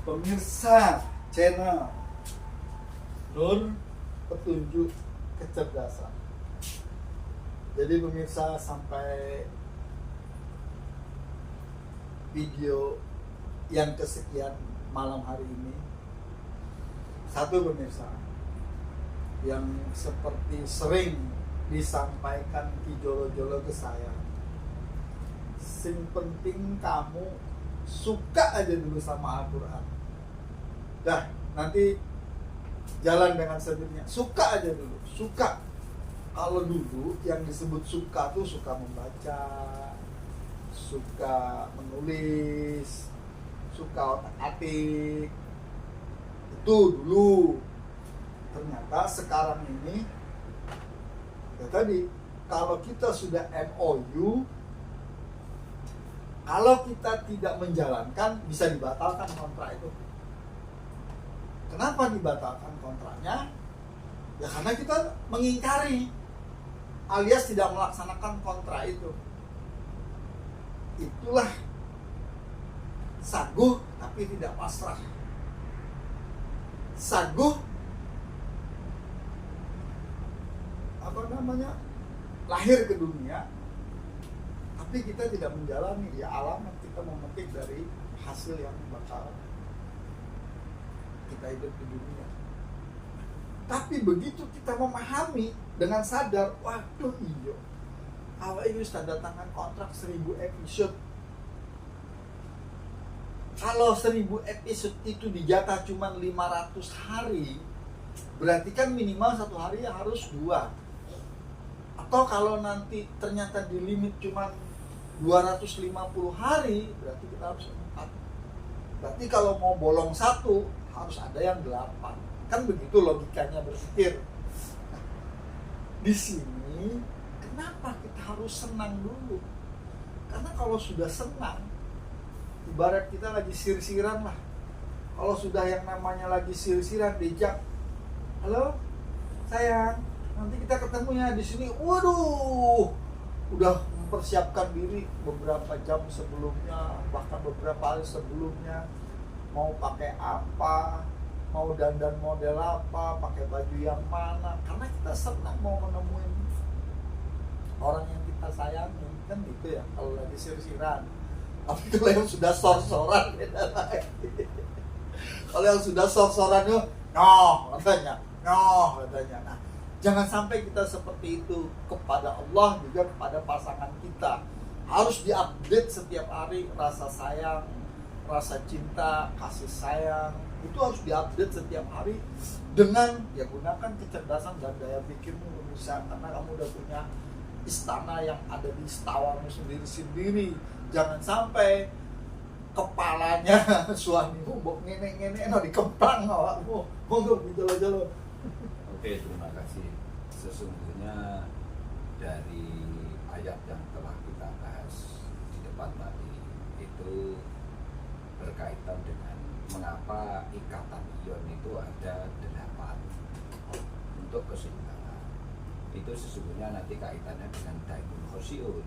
Pemirsa channel Nur Petunjuk Kecerdasan. Jadi pemirsa, sampai video yang kesekian malam hari ini, satu pemirsa yang seperti sering disampaikan Ki Jolo-Jolo ke saya, sing penting kamu suka aja dulu sama Al-Quran. Dah, nanti jalan dengan sendirinya. Suka aja dulu, suka. Kalau dulu yang disebut suka tuh suka membaca, suka menulis, suka otak-atik. Itu dulu. Ternyata sekarang ini, ya tadi, kalau kita sudah MOU, kalau kita tidak menjalankan, bisa dibatalkan kontrak itu. Kenapa dibatalkan kontraknya? Ya karena kita mengingkari, alias tidak melaksanakan kontrak itu. Itulah saguh tapi tidak pasrah. Saguh lahir ke dunia, tapi kita tidak menjalani. Ya alamat kita memetik dari hasil yang bakal kita hidup di dunia. Tapi begitu kita memahami dengan sadar, waduh iyo, awak ini tanda tangan kontrak 1000 episode. Kalau 1000 episode itu dijatah cuma 500 hari, berarti kan minimal satu hari ya harus 2. Atau kalau nanti ternyata di limit cuma 250 hari, berarti kita harus 4. Berarti kalau mau bolong 1, harus ada yang 8. Kan begitu logikanya berpikir. Nah, di sini kenapa kita harus senang dulu? Karena kalau sudah senang, ibarat kita lagi sir-siran lah. Kalau sudah yang namanya lagi sir-siran, dijak, halo sayang, nanti kita ketemunya di sini. Waduh, udah mempersiapkan diri beberapa jam sebelumnya, bahkan beberapa hari sebelumnya. Mau pakai apa, mau dandan model apa, pakai baju yang mana, karena kita senang mau menemuin orang yang kita sayangi, kan gitu ya kalau lagi sir-siran. Tapi kalau yang sudah sor-soran beda lagi. Kalau yang sudah sor-soran itu, noh katanya. Nah, jangan sampai kita seperti itu kepada Allah, juga kepada pasangan kita. Harus diupdate setiap hari rasa sayang, rasa cinta, kasih sayang, itu harus diupdate setiap hari dengan ya gunakan kecerdasan dan daya pikirmu pemirsa, karena kamu udah punya istana yang ada di setawamu sendiri-sendiri. Jangan sampai kepalanya suamimu bok ngene-ngene no dikemplang awakmu. Monggo dijolo-jolo. Oke, terima kasih. Sesungguhnya dari ayat yang telah kita bahas di depan tadi itu berkaitan dengan mengapa ikatan ion itu ada 8 untuk keseimbangan. Itu sesungguhnya nanti kaitannya dengan Daimun Khosyi'un.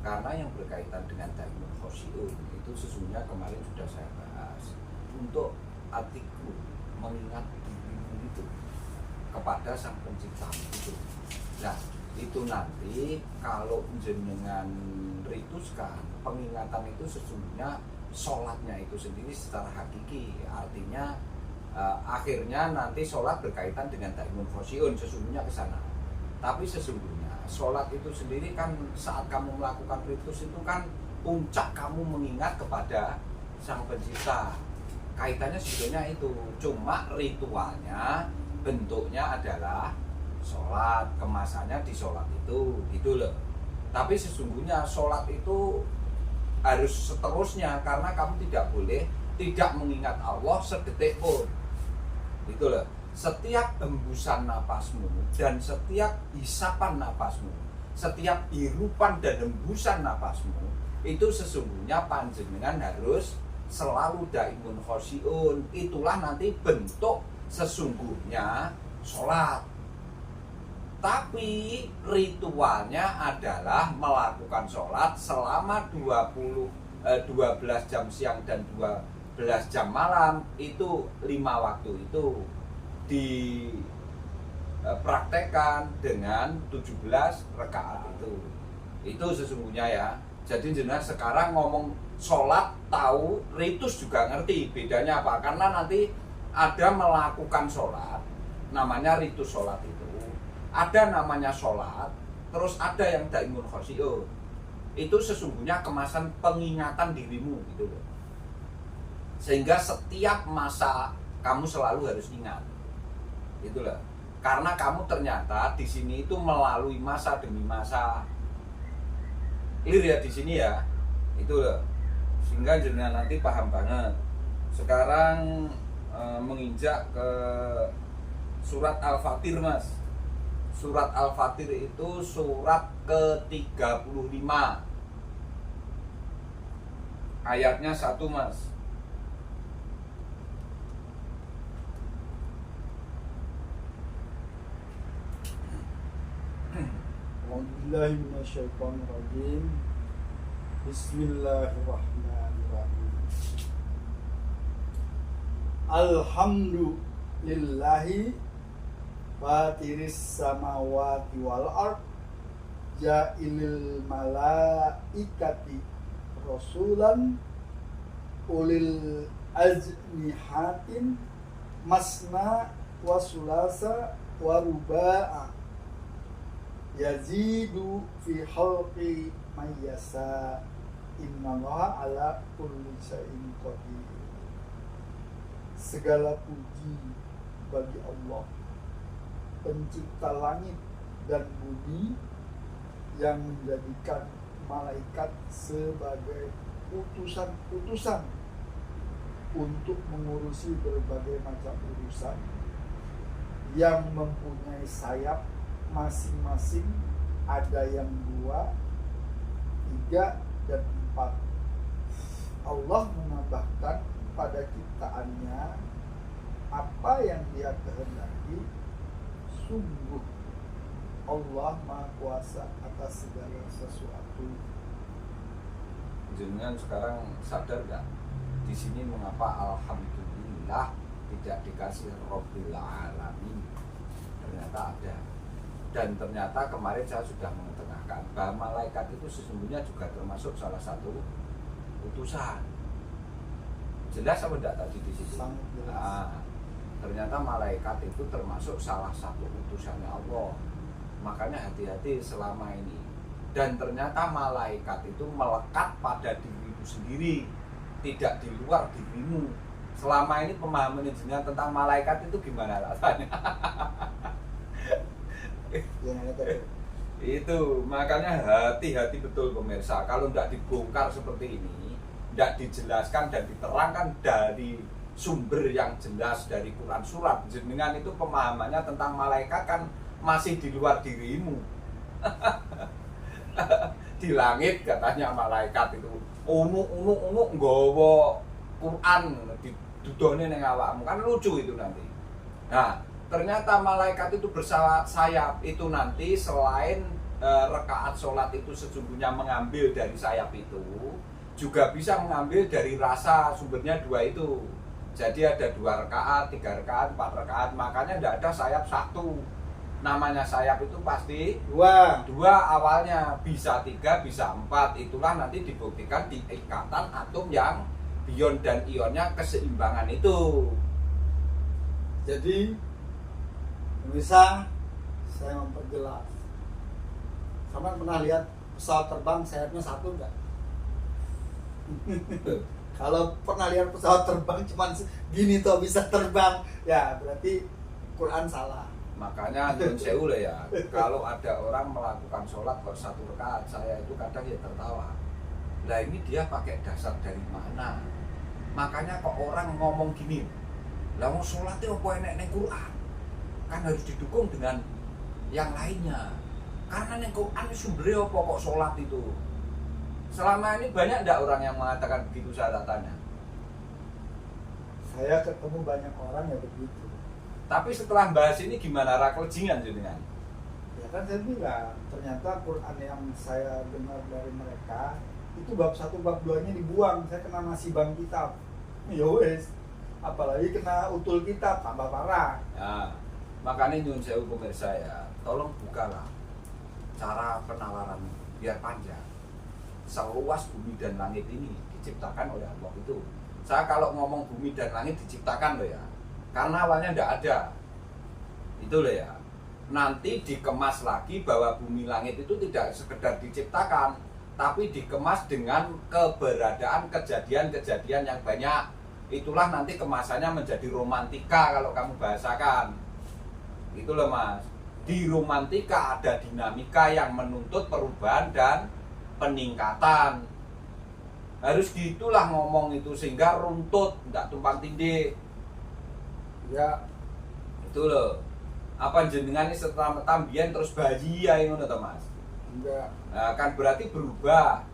Karena yang berkaitan dengan Daimun Khosyi'un itu sesungguhnya kemarin sudah saya bahas. Untuk atiku, mengingat dirimu itu kepada Sang Pencipta itu. Nah, itu nanti kalau jenengan rituskan, pengingatan itu sesungguhnya sholatnya itu sendiri secara hakiki, artinya akhirnya nanti sholat berkaitan dengan Daimun Khosyi'un, sesungguhnya ke sana. Tapi sesungguhnya sholat itu sendiri kan saat kamu melakukan ritus itu kan puncak kamu mengingat kepada Sang Pencipta. Kaitannya sebetulnya itu, cuma ritualnya bentuknya adalah sholat, kemasannya di sholat itu, gitu loh. Tapi sesungguhnya sholat itu harus seterusnya, karena kamu tidak boleh tidak mengingat Allah sedetik pun. Gitu loh. Setiap hembusan napasmu dan setiap hisapan napasmu, setiap hirupan dan hembusan napasmu, itu sesungguhnya panjenengan harus selalu Daimun Khosyi'un. Itulah nanti bentuk sesungguhnya sholat. Tapi ritualnya adalah melakukan sholat selama 12 jam siang dan 12 14 jam malam itu 5 waktu itu dipraktekkan dengan 17 rakaat itu sesungguhnya ya. Jadi jenengan sekarang ngomong sholat tahu, ritus juga ngerti bedanya apa, karena nanti ada melakukan sholat namanya ritus sholat ada namanya sholat, terus ada yang daimun khosiyun. Itu sesungguhnya kemasan pengingatan dirimu gitu loh. Sehingga setiap masa kamu selalu harus ingat. Gitu loh. Karena kamu ternyata di sini itu melalui masa demi masa. Clear ya di sini ya. Itu loh. Sehingga jenengan nanti paham banget. Sekarang menginjak ke surat Al-Fatir, Mas. Surat Al-Fatir itu surat ke-35. Ayatnya 1, Mas. A'udzubillahi minasyaitonirrajim. Bismillahirrahmanirrahim. Alhamdulillahi fatiris samawati wal ard ja'ilil malaikati rasulan ulil ajnihatin masna wa sulasa wa ruba'a yazidu fi khalqi may yasha innallaha ala kulli syai'in qadir. Segala puji bagi Allah, pencipta langit dan bumi, yang menjadikan malaikat sebagai utusan-utusan untuk mengurusi berbagai macam urusan, yang mempunyai sayap masing-masing, ada yang 2, 3, dan 4. Allah menambahkan pada ciptaannya apa yang Dia kehendaki. Sungguh Allah Maha Kuasa atas segala sesuatu. Jenengan sekarang sadar gak di sini mengapa alhamdulillah tidak dikasih Rabbil Alamin? Ternyata ada. Dan ternyata kemarin saya sudah mengetengahkan bahwa malaikat itu sesungguhnya juga termasuk salah satu utusan. Jelas apa tidak tadi di situ? Sangat jelas. Nah, ternyata malaikat itu termasuk salah satu utusannya Allah. Makanya hati-hati selama ini. Dan ternyata malaikat itu melekat pada dirimu sendiri, tidak di luar dirimu. Selama ini pemahaman jenengan tentang malaikat itu gimana rasanya? Itu makanya hati-hati betul pemirsa. Kalau tidak dibongkar seperti ini, tidak dijelaskan dan diterangkan dari sumber yang jelas dari Quran surat, jenengan itu pemahamannya tentang malaikat kan masih di luar dirimu. Di langit katanya malaikat itu unu nggawa Quran didudone ning awakmu, kan lucu itu nanti. Nah, ternyata malaikat itu bersayap itu nanti selain rakaat sholat itu sesungguhnya mengambil dari sayap itu, juga bisa mengambil dari rasa, sumbernya 2 itu. Jadi ada 2 rakaat, 3 rakaat, 4 rakaat, makanya tidak ada sayap 1. Namanya sayap itu pasti 2 awalnya, bisa 3, bisa 4. Itulah nanti dibuktikan di ikatan atom yang pion dan ionnya keseimbangan itu. Jadi bisa saya memperjelas. Kamu pernah lihat pesawat terbang sayapnya 1 enggak? Kalau pernah lihat pesawat terbang cuman gini tuh bisa terbang, ya berarti Quran salah. Makanya nyuwun sewu ya, kalau ada orang melakukan sholat kok 1 rakaat, saya itu kadang ya tertawa. Lah ini dia pakai dasar dari mana? Makanya kok orang ngomong gini, lah mau sholat itu apa enek ning Quran? Kan harus didukung dengan yang lainnya. Karena ning Quran sumbernya apa kok sholat itu? Selama ini banyak enggak orang yang mengatakan begitu, saya tanya? Saya ketemu banyak orang yang begitu. Tapi setelah bahas ini gimana raklejingan jenengan? Ya kan saya bilang, ternyata Quran yang saya dengar dari mereka itu bab 1 bab 2-nya dibuang. Saya kena nasi bang kitab. Ya wes. Apalagi kena utul kita tambah parah. Nah, makanya nyun sewu pemirsa ya, tolong bukalah cara penalaran biar panjang. Seluas bumi dan langit ini diciptakan oleh Allah itu. Saya kalau ngomong bumi dan langit diciptakan loh ya, karena awalnya tidak ada. Itu loh ya. Nanti dikemas lagi bahwa bumi langit itu tidak sekedar diciptakan, tapi dikemas dengan keberadaan kejadian-kejadian yang banyak. Itulah nanti kemasannya menjadi romantika kalau kamu bahasakan. Itu loh mas. Di romantika ada dinamika yang menuntut perubahan dan peningkatan. Harus gitulah ngomong itu sehingga runtut, nggak tumpang tindih. Ya, Itu loh. Apa jenengan ini setelah metambian terus bayi ya ngono to mas? enggak. Nah, kan berarti berubah.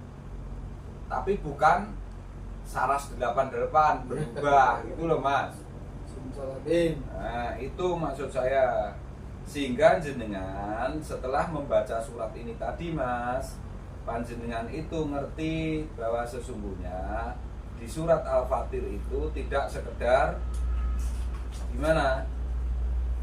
Tapi bukan saras 88 berubah. Itu loh mas. Simsalabim. Nah, itu maksud saya. Sehingga jenengan setelah membaca surat ini tadi mas, panjenengan itu ngerti bahwa sesungguhnya di surat Al-Fatir itu tidak sekedar gimana?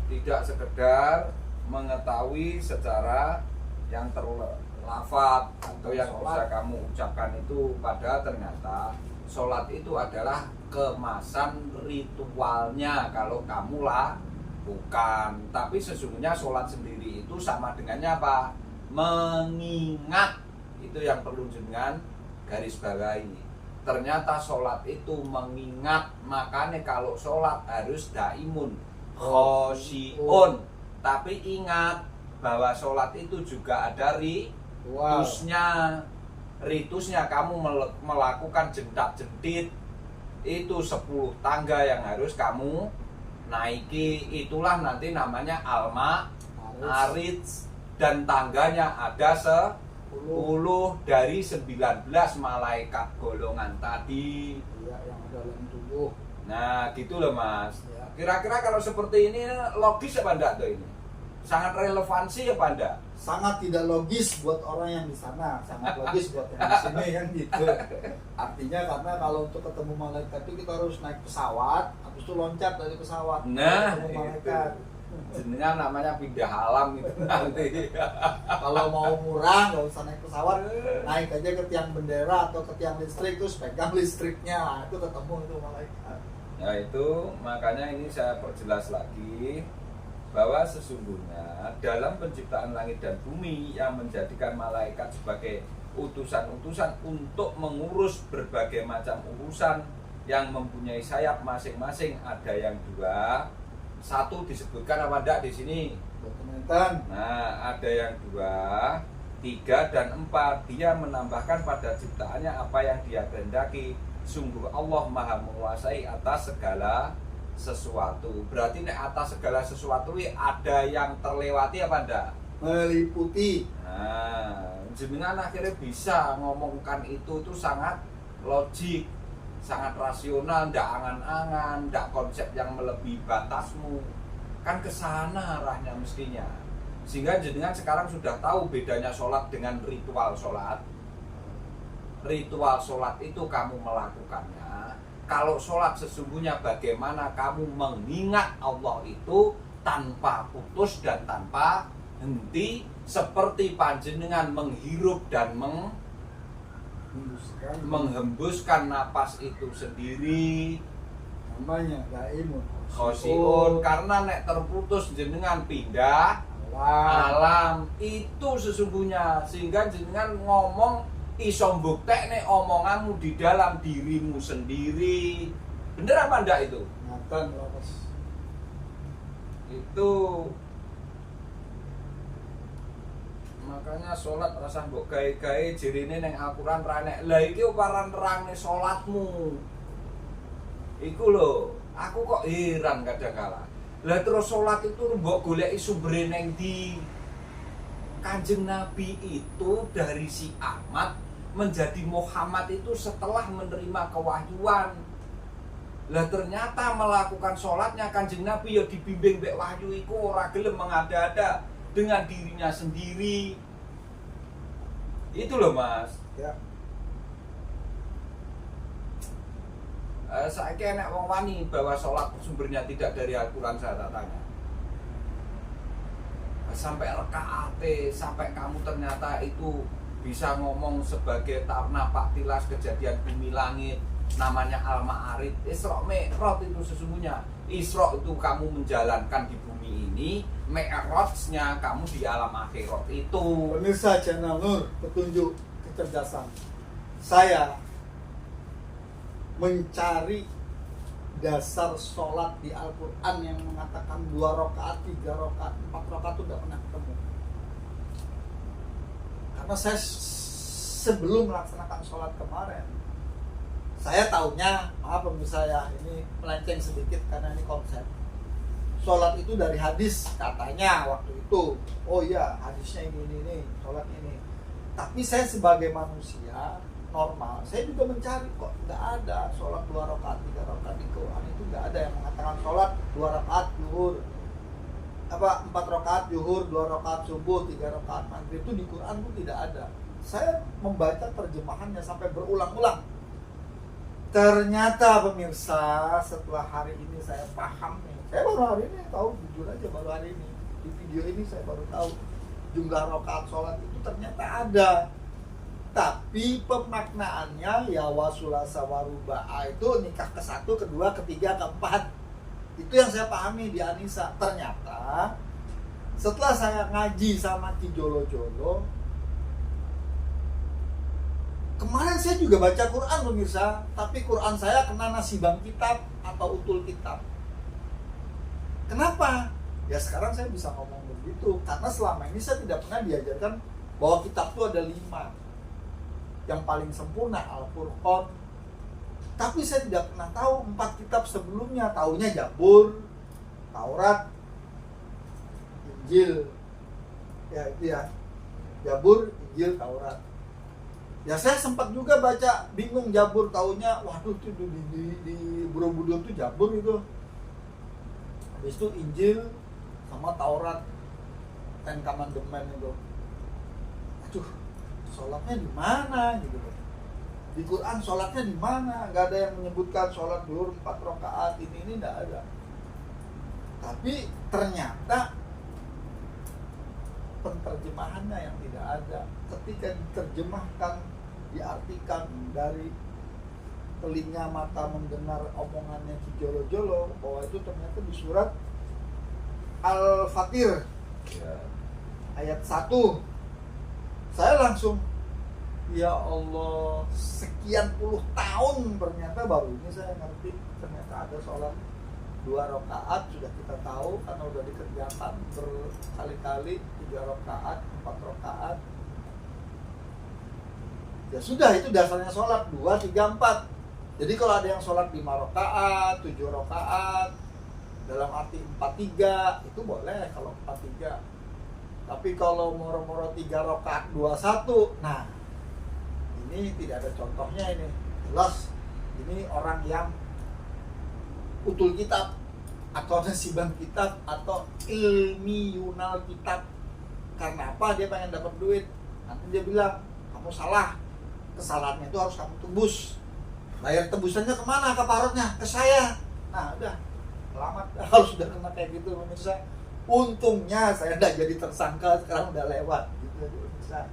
Tidak sekedar mengetahui secara yang terlafaz atau yang bisa kamu ucapkan itu, padahal ternyata sholat itu adalah kemasan ritualnya kalau kamu lah bukan. Tapi sesungguhnya sholat sendiri itu sama dengannya apa? Mengingat. Itu yang perlu jenengan garis bawahi. Ternyata sholat itu mengingat. Makanya kalau sholat harus daimun khosyi'un. Tapi ingat bahwa sholat itu juga ada ritusnya. Ritusnya kamu melakukan jentak-jentit. Itu 10 tangga yang harus kamu naiki. Itulah nanti namanya arits. Dan tangganya ada 10 dari 19 malaikat golongan tadi. Iya, yang ada dalam tubuh. Nah gitu loh mas. Ya. Kira-kira kalau seperti ini logis apa enggak tuh ini? Sangat relevansi apa enggak? Sangat tidak logis buat orang yang di sana, sangat logis buat yang di sini yang gitu. Artinya karena kalau untuk ketemu malaikat itu kita harus naik pesawat, habis itu loncat dari pesawat Nah ketemu itu malaikat. jenengan namanya pindah alam gitu nanti. Kalau mau murah nggak usah naik pesawat, naik aja ke tiang bendera atau ke tiang listrik terus pegang listriknya, nah, itu ketemu itu malaikat. Ya itu makanya ini saya perjelas lagi bahwa sesungguhnya dalam penciptaan langit dan bumi yang menjadikan malaikat sebagai utusan-utusan untuk mengurus berbagai macam urusan yang mempunyai sayap masing-masing, ada yang 2, 1 disebutkan apa enggak di sini? Dokumentan. Nah, ada yang 2, 3 dan 4. Dia menambahkan pada ciptaannya apa yang dia kehendaki. Sungguh Allah Maha menguasai atas segala sesuatu. Berarti nek atas segala sesuatu ada yang terlewati apa enggak? Meliputi. Nah, jenengan akhirnya bisa ngomongkan itu sangat logik, sangat rasional, ndak angan-angan, ndak konsep yang melebihi batasmu. Kan kesana arahnya mestinya. Sehingga jenengan sekarang sudah tahu bedanya sholat dengan ritual sholat. Ritual sholat itu kamu melakukannya. Kalau sholat sesungguhnya bagaimana kamu mengingat Allah itu tanpa putus dan tanpa henti, seperti panjenengan menghirup dan menghembuskan napas itu sendiri. Namanya daimun Khosyi'un, karena nek terputus jenengan pindah alam itu sesungguhnya. Sehingga jenengan ngomong iso mbuktekne omonganmu di dalam dirimu sendiri. Bener apa ndak itu? Ngaten lawas. Itu makanya sholat rasa mbok gawe-gawe jirine ning Al-Qur'an ra nek. Lah iki ora nerangne sholatmu. Iku lho, aku kok heran kadang-kala. Lah terus sholat itu mbok goleki sumbere ning ndi? Kanjeng Nabi itu dari si Ahmad menjadi Muhammad itu setelah menerima kewahyuan. Lah ternyata melakukan sholatnya Kanjeng Nabi ya dibimbing mbek wahyu iku ora gelem mengada-ada dengan dirinya sendiri. Itu loh mas. Ya. Saya enak wong wani bahwa sholat sumbernya tidak dari Al-Quran, saya tak tanya. Sampai rekaate, sampai kamu ternyata itu bisa ngomong sebagai tarnapak tilas kejadian bumi langit, namanya Al-Ma'arij. Isra Mi'raj itu sesungguhnya. Isra itu kamu menjalankan di bumi ini, Mi'rajnya kamu di alam akhirat itu. Pemirsa channel Nur, petunjuk kecerdasan. Saya mencari dasar sholat di Al-Quran yang mengatakan 2 rakaat, 3 rakaat, 4 rakaat itu tidak pernah ketemu. Karena saya sebelum melaksanakan sholat kemarin, saya taunya, maaf pemirsa ya, ini melenceng sedikit karena ini konsep. Sholat itu dari hadis katanya waktu itu. Oh iya, hadisnya ini, sholat ini. Tapi saya sebagai manusia normal, saya juga mencari kok nggak ada sholat 2 rakaat, 3 rakaat di Quran itu nggak ada yang mengatakan sholat 2 rakaat zuhur, 4 rakaat zuhur, 2 rakaat subuh, 3 rakaat maghrib, itu di Quran itu tidak ada. Saya membaca terjemahannya sampai berulang-ulang. Ternyata pemirsa, setelah hari ini saya paham nih. Saya baru hari ini tahu, jujur aja baru hari ini. Di video ini saya baru tahu jumlah rakaat sholat itu ternyata ada. Tapi pemaknaannya ya wasulasa waruba'a itu nikah ke-1, ke-2, ke-3, ke-4. Itu yang saya pahami di Anissa. Ternyata setelah saya ngaji sama Ki Jolo-Jolo, kemarin saya juga baca Quran pemirsa, tapi Quran saya kena nasibang kitab atau utul kitab. Kenapa? Ya sekarang saya bisa ngomong begitu karena selama ini saya tidak pernah diajarkan bahwa kitab itu ada 5. Yang paling sempurna Al-Furqan. Tapi saya tidak pernah tahu 4 kitab sebelumnya. Taunya Zabur, Taurat, Injil. Ya itu ya. Zabur, Injil, Taurat. Ya saya sempat juga baca, bingung Zabur, taunya waduh itu di Borobudur itu Zabur itu. Habis itu Injil sama Taurat, Ten Commandment itu. Aduh, sholatnya di mana gitu loh. Di Quran sholatnya di mana? Gak ada yang menyebutkan sholat zuhur 4 rakaat ini enggak ada. Tapi ternyata penterjemahannya yang tidak ada. Ketika diterjemahkan, diartikan dari telinga mata mendengar omongannya Ki Jolo-Jolo, bahwa itu ternyata di surat Al-Fatir ayat 1. Saya langsung, ya Allah, sekian puluh tahun ternyata baru ini saya ngerti ternyata ada sholat 2 rakaat. Sudah kita tahu karena udah dikerjakan berkali-kali, 3 rakaat, 4 rakaat. Ya sudah, itu dasarnya sholat 2, 3, 4. Jadi kalau ada yang sholat 5 rakaat, 7 rakaat, dalam arti 4-3, itu boleh kalau 4-3. Tapi kalau moro-moro 3 rakaat 2-1, nah ini tidak ada contohnya ini. Jelas ini orang yang utul kitab atau nasibang kitab atau ilmi yunal kitab. Karena apa? Dia pengen dapat duit. Nanti dia bilang, kamu salah. Kesalahannya itu harus kamu tebus. Bayar tebusannya kemana? Kafaratnya? Ke saya. Nah udah, selamat. Kalau sudah kena kayak gitu pemirsa. Untungnya saya tidak jadi tersangka, sekarang udah lewat gitu pemirsa.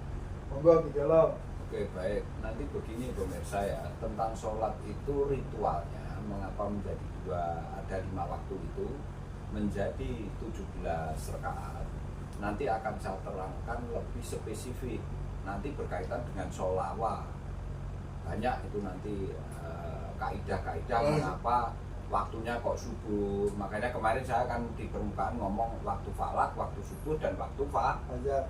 Monggo Ki Jolo. Oke baik, nanti begini pemirsa ya, tentang sholat itu ritualnya mengapa menjadi 2, ada 5 waktu itu menjadi 17 rakaat. Nanti akan saya terangkan lebih spesifik, nanti berkaitan dengan sholawat. Banyak itu nanti kaidah-kaidah mengapa waktunya kok subuh. Makanya kemarin saya kan di permukaan ngomong waktu falak, waktu subuh, dan waktu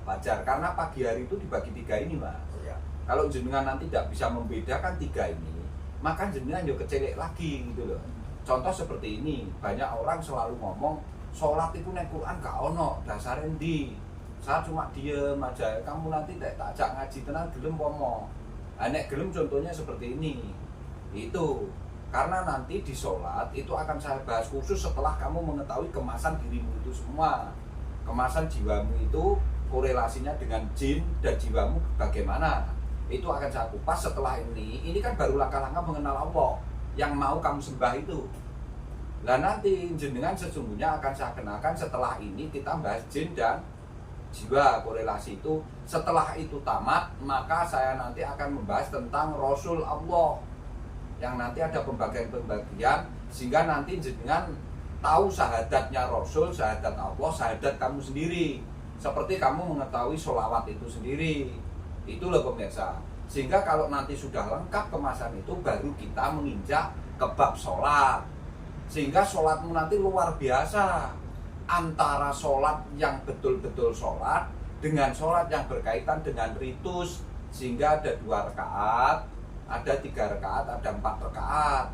fajar. Karena pagi hari itu dibagi 3 ini Mas. Ya. Kalau jenengan nanti tidak bisa membedakan 3 ini, maka jenengan juga kecelek lagi gitu loh. Contoh seperti ini, banyak orang selalu ngomong sholat itu nek Quran gak ono, dasare ndi. Saya cuma diem aja, kamu nanti tak ajak ngaji tenang gelem pomo. Nek gelem contohnya seperti ini. Itu karena nanti di sholat itu akan saya bahas khusus setelah kamu mengetahui kemasan dirimu itu semua. Kemasan jiwamu itu korelasinya dengan jin dan jiwamu bagaimana. Itu akan saya kupas setelah ini. Ini kan baru langkah-langkah mengenal Allah. yang mau kamu sembah itu. Lah nanti jenengan sesungguhnya akan saya kenakan setelah ini kita bahas jin dan jiwa korelasi itu. Setelah itu tamat, maka saya nanti akan membahas tentang Rasul Allah, yang nanti ada pembagian-pembagian sehingga nanti jenengan tahu syahadatnya Rasul, syahadat Allah, syahadat kamu sendiri. Seperti kamu mengetahui sholawat itu sendiri. Itu loh pemirsa. Sehingga kalau nanti sudah lengkap kemasan itu, baru kita menginjak ke bab sholat. Sehingga sholatmu nanti luar biasa. Antara sholat yang betul-betul sholat dengan sholat yang berkaitan dengan ritus. Sehingga ada 2 rakaat, ada 3 rakaat, ada 4 rakaat.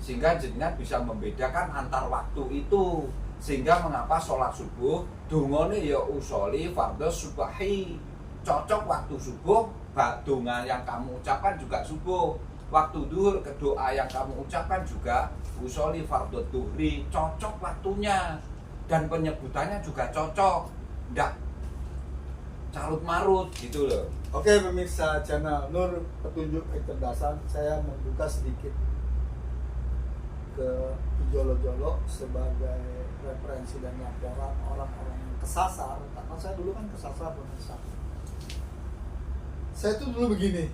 Sehingga jenengan bisa membedakan antar waktu itu. Sehingga mengapa sholat subuh dungane ya usoli fardhu subahi, cocok waktu subuh, donga yang kamu ucapkan juga subuh. Waktu duhur doa yang kamu ucapkan juga usoli fardhu duhri, cocok waktunya. Dan penyebutannya juga cocok, ndak carut marut gitu loh. Oke pemirsa channel Nur Petunjuk Kecerdasan, saya membuka sedikit ke Jolo-Jolo sebagai referensi dan laporan orang-orang yang kesasar, karena saya dulu kan kesasar pemirsa. Saya tuh dulu begini,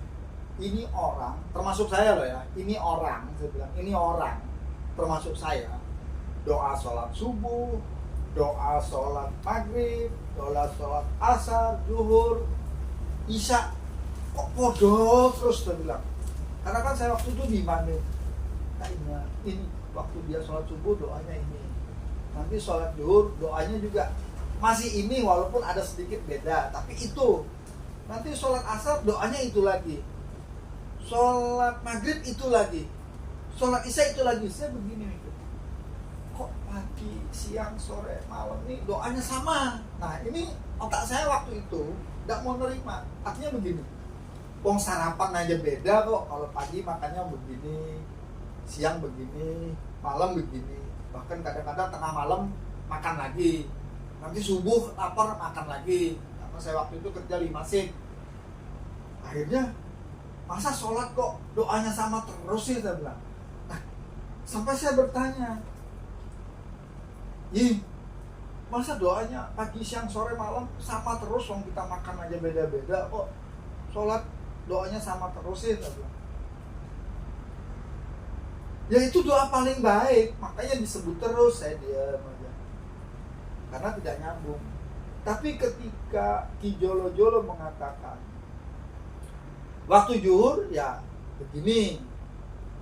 ini orang, termasuk saya loh ya, ini orang, saya bilang ini orang, termasuk saya, doa sholat subuh, doa sholat maghrib, doa sholat asar, zuhur, isya, kok bodoh terus, saya bilang. Karena kan saya waktu itu di mana, kayaknya ini waktu dia sholat subuh doanya ini, nanti sholat zuhur doanya juga masih ini walaupun ada sedikit beda, tapi itu. Nanti sholat asar doanya itu lagi, sholat maghrib itu lagi, sholat isya itu lagi. Saya begini nih, kok pagi, siang, sore, malam nih doanya sama. Nah ini otak saya waktu itu tidak mau nerima. Artinya begini, wong sarapan aja beda kok. Kalau pagi makannya begini, siang begini, malam begini. Bahkan kadang-kadang tengah malam makan lagi, nanti subuh lapar makan lagi. Saya waktu itu kerja 5 shift. Akhirnya masa sholat kok doanya sama terus sih, saya bilang. Nah, sampai saya bertanya, masa doanya pagi, siang, sore, malam sama terus, wong kita makan aja beda-beda kok sholat doanya sama terus sih, saya bilang. Ya itu doa paling baik, makanya disebut terus. Saya diam aja karena tidak nyambung. Tapi ketika Ki Jolo-Jolo mengatakan waktu zuhur ya begini,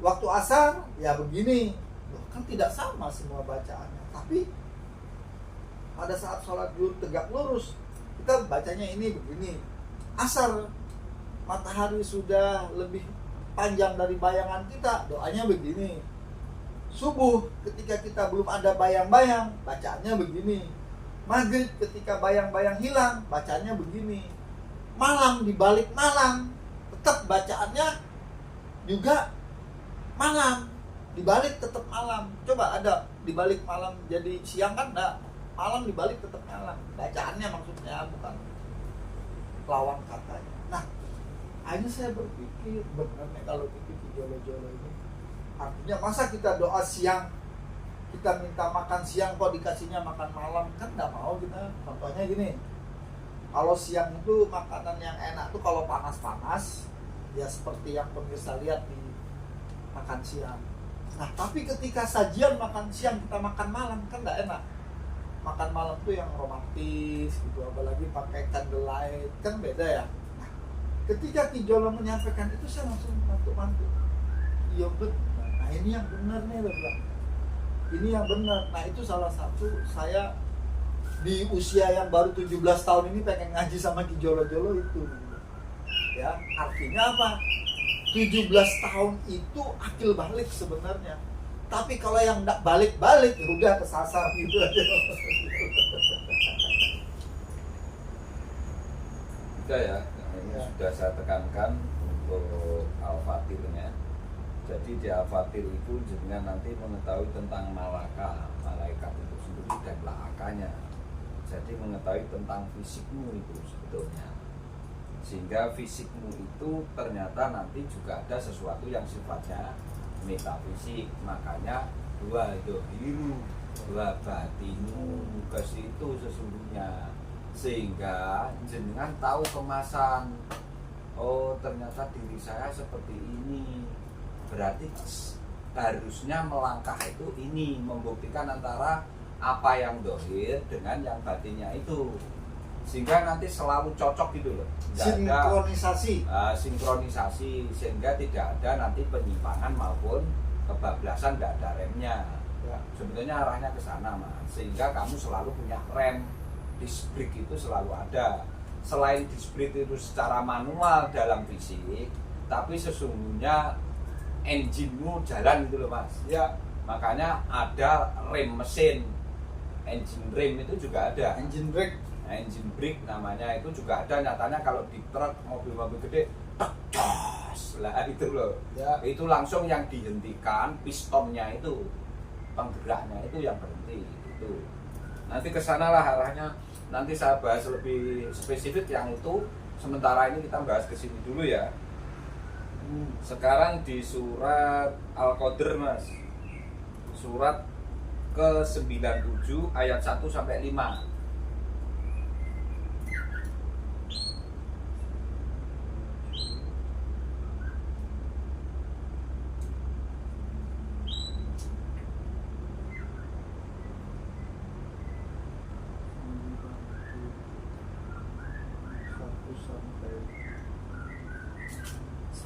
waktu asar ya begini, loh, kan tidak sama semua bacaannya. Tapi pada saat sholat zuhur tegak lurus, kita bacanya ini begini. Asar matahari sudah lebih panjang dari bayangan kita, doanya begini. Subuh ketika kita belum ada bayang-bayang, bacaannya begini. Maghrib ketika bayang-bayang hilang, bacaannya begini. Malam dibalik malam, tetap bacaannya juga malam, dibalik tetap malam. Coba ada dibalik malam jadi siang kan enggak, malam dibalik tetap malam. Bacaannya maksudnya, bukan lawan katanya. Nah, akhirnya saya berpikir, benar nih kalau bikin Jolo-Jolo ini. Artinya masa kita doa siang, kita minta makan siang kok dikasihnya makan malam, kan nggak mau kita. Contohnya gini, kalau siang itu makanan yang enak tuh kalau panas-panas, ya seperti yang pemirsa lihat di makan siang. Nah tapi ketika sajian makan siang kita makan malam, kan nggak enak. Makan malam tuh yang romantis gitu, apalagi pakai candlelight, kan beda ya. Nah, ketika Ki Jolo menyampaikan itu, saya langsung mantuk-mantuk. Iya betul. Nah ini yang benar nih, loh. Ini yang benar. Nah itu salah satu saya di usia yang baru 17 tahun ini pengen ngaji sama Ki Jolo-Jolo itu. Ya, artinya apa? 17 tahun itu akil balik sebenarnya. Tapi kalau yang enggak balik-balik ya udah kesasar gitu aja. Sudah ya, ini sudah saya tekankan untuk Al-Fatirnya. Jadi di Al-Fatir itu jenengan nanti mengetahui tentang malaikat itu sendiri dan laakanya. Jadi mengetahui tentang fisikmu itu sebetulnya. Sehingga fisikmu itu ternyata nanti juga ada sesuatu yang sifatnya metafisik. Makanya dua dohiru dua batinu ke situ sesungguhnya, sehingga jenengan tahu kemasan. Oh ternyata diri saya seperti ini, berarti harusnya melangkah itu ini, membuktikan antara apa yang dohir dengan yang batinnya itu, sehingga nanti selalu cocok gitu loh. Sinkronisasi. Sinkronisasi, sehingga tidak ada nanti penyimpangan maupun kebablasan, tidak ada remnya ya. Sebetulnya arahnya ke sana mas, sehingga kamu selalu punya rem. Disc brake itu selalu ada. Selain disc brake itu secara manual dalam fisik, tapi sesungguhnya engine-mu jalan gitu loh mas ya. Makanya ada rem mesin, engine rem itu juga ada. Engine brake. Engine brake namanya itu juga ada. Nyatanya kalau di truk, mobil-mobil gede, lah itu loh ya. Itu langsung yang dihentikan pistonnya itu, penggeraknya itu yang berhenti itu. Nanti kesanalah arahnya. Nanti saya bahas lebih spesifik yang itu. Sementara ini kita bahas ke sini dulu ya. Sekarang di surat Al-Qadr mas, surat ke-97 ayat 1 sampai 5.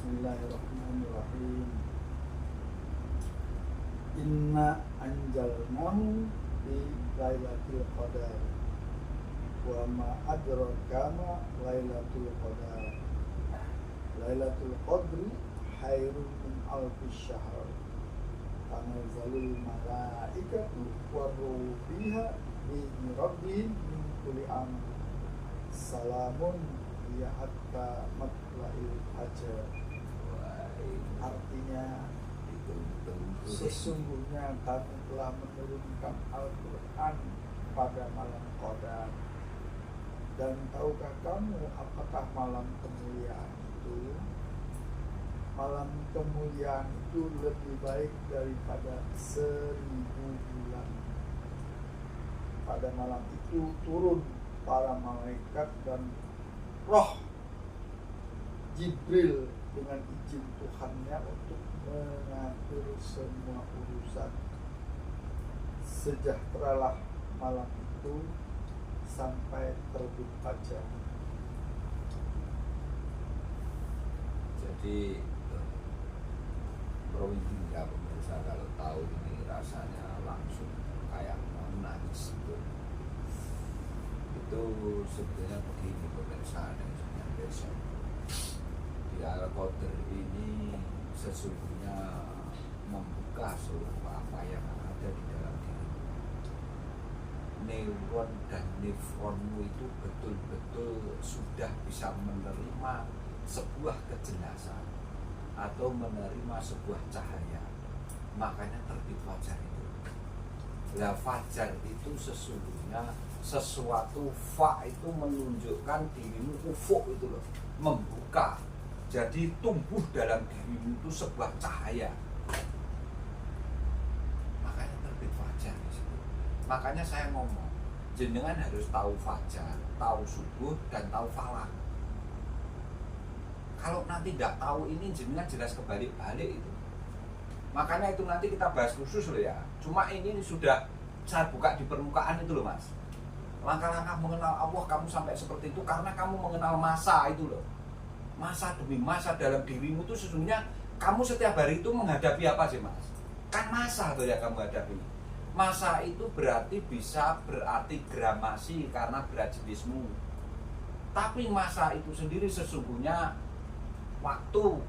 Bismillahirrahmanirrahim. Inna anjalnahu fi lailatul qadar wa ma adraka ma lailatul qadar. Lailatul qadri khairun min alfi syahr. Tanazzalul malaikatu war-ruhu fiha bi rabbihim min kulli amr. Salamun ya hatta matla'il fajar. Artinya sesungguhnya kami telah menurunkan Al-Quran pada malam Qadar. Dan tahukah kamu apakah malam kemuliaan itu? Malam kemuliaan itu lebih baik daripada 1000 bulan. Pada malam itu turun para malaikat dan roh Jibril dengan izin Tuhannya untuk mengatur semua urusan. Sejahteralah malam itu sampai terbit fajar. Jadi Provinsi ya pemirsa, kalau tahu ini rasanya langsung kayak mau nangis itu sebetulnya begini pemirsa dan semuanya besok. Di Al-Qadr ini sesungguhnya membuka seluruh apa yang ada di dalam diri. Neuron dan nefronmu itu betul-betul sudah bisa menerima sebuah kejelasan atau menerima sebuah cahaya. Makanya terbit fajar itu. Lah fajar itu sesungguhnya sesuatu, fa itu menunjukkan dirimu, ufuk itu loh, membuka. Jadi tumbuh dalam dirimu itu sebuah cahaya. Makanya terbit fajar di situ. Makanya saya ngomong, jenengan harus tahu fajar, tahu subuh, dan tahu falak. Kalau nanti tidak tahu ini, jenengan jelas kebalik-balik itu. Makanya itu nanti kita bahas khusus loh ya. Cuma ini sudah saya buka di permukaan itu loh mas. Langkah-langkah mengenal Allah kamu sampai seperti itu karena kamu mengenal masa itu loh. Masa demi masa dalam dirimu itu sesungguhnya kamu setiap hari itu menghadapi apa sih mas? Kan masa tuh ya kamu hadapi. Masa itu berarti bisa berarti gramasi karena berat jenismu. Tapi masa itu sendiri sesungguhnya waktu.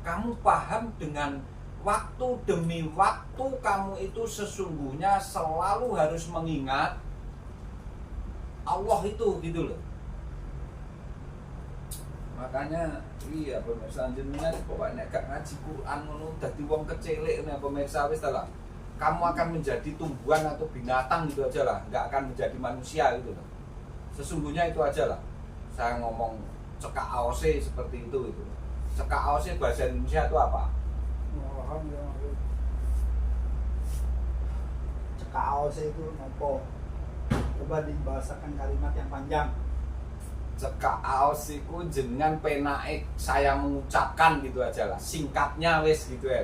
Kamu paham dengan waktu demi waktu kamu itu sesungguhnya selalu harus mengingat Allah itu gitu loh. Makanya iya pemirsa jenengan pokoknya gak ngaji Quran ngono dadi wong kecilik nek pemirsa wis lah. Kamu akan menjadi tumbuhan atau binatang gitu aja lah, nggak akan menjadi manusia gitu loh. Sesungguhnya itu aja lah. Saya ngomong cekak AOC seperti itu. Cekak AOC bahasa Indonesia itu apa? itu. Cekaos itu nopo. Coba dibahasakan kalimat yang panjang. Cekaos iku jenengan penake saya mengucapkan gitu aja lah. Singkatnya wis gitu ya.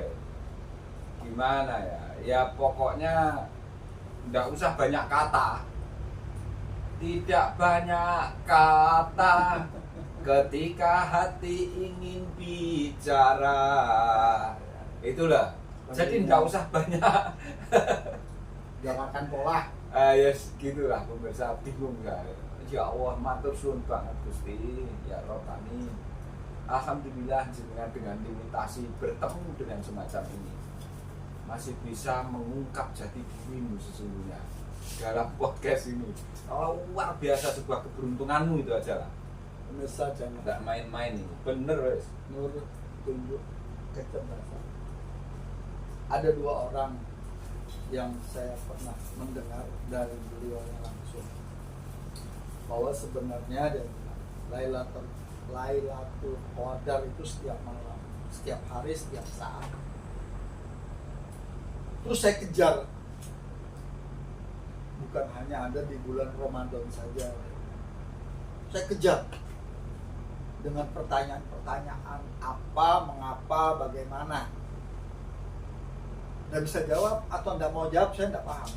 Gimana ya? Ya pokoknya nggak usah banyak kata. Tidak banyak kata ketika hati ingin bicara. Itulah. Jadi nggak usah banyak. Gerakan pola. Yes, gitulah pemirsa, bingung ya. Ya Allah, matur suwun banget Gusti. Ya Rob kami. Alhamdulillah dengan limitasi bertemu dengan semacam ini masih bisa mengungkap jati dirimu sesungguhnya dalam podcast ini. Luar biasa, sebuah keberuntunganmu itu aja lah. Pemirsa jangan Nggak main-main ini. Bener wes. nur tunjuk kecerdasan. Ada dua orang yang saya pernah mendengar dari beliau langsung bahwa sebenarnya dia bilang Lailatul Qadar itu setiap malam, setiap hari, setiap saat. Terus saya kejar, bukan hanya ada di bulan Ramadan saja. Saya kejar dengan pertanyaan-pertanyaan apa, mengapa, bagaimana. Nggak bisa jawab atau nggak mau jawab, saya nggak paham.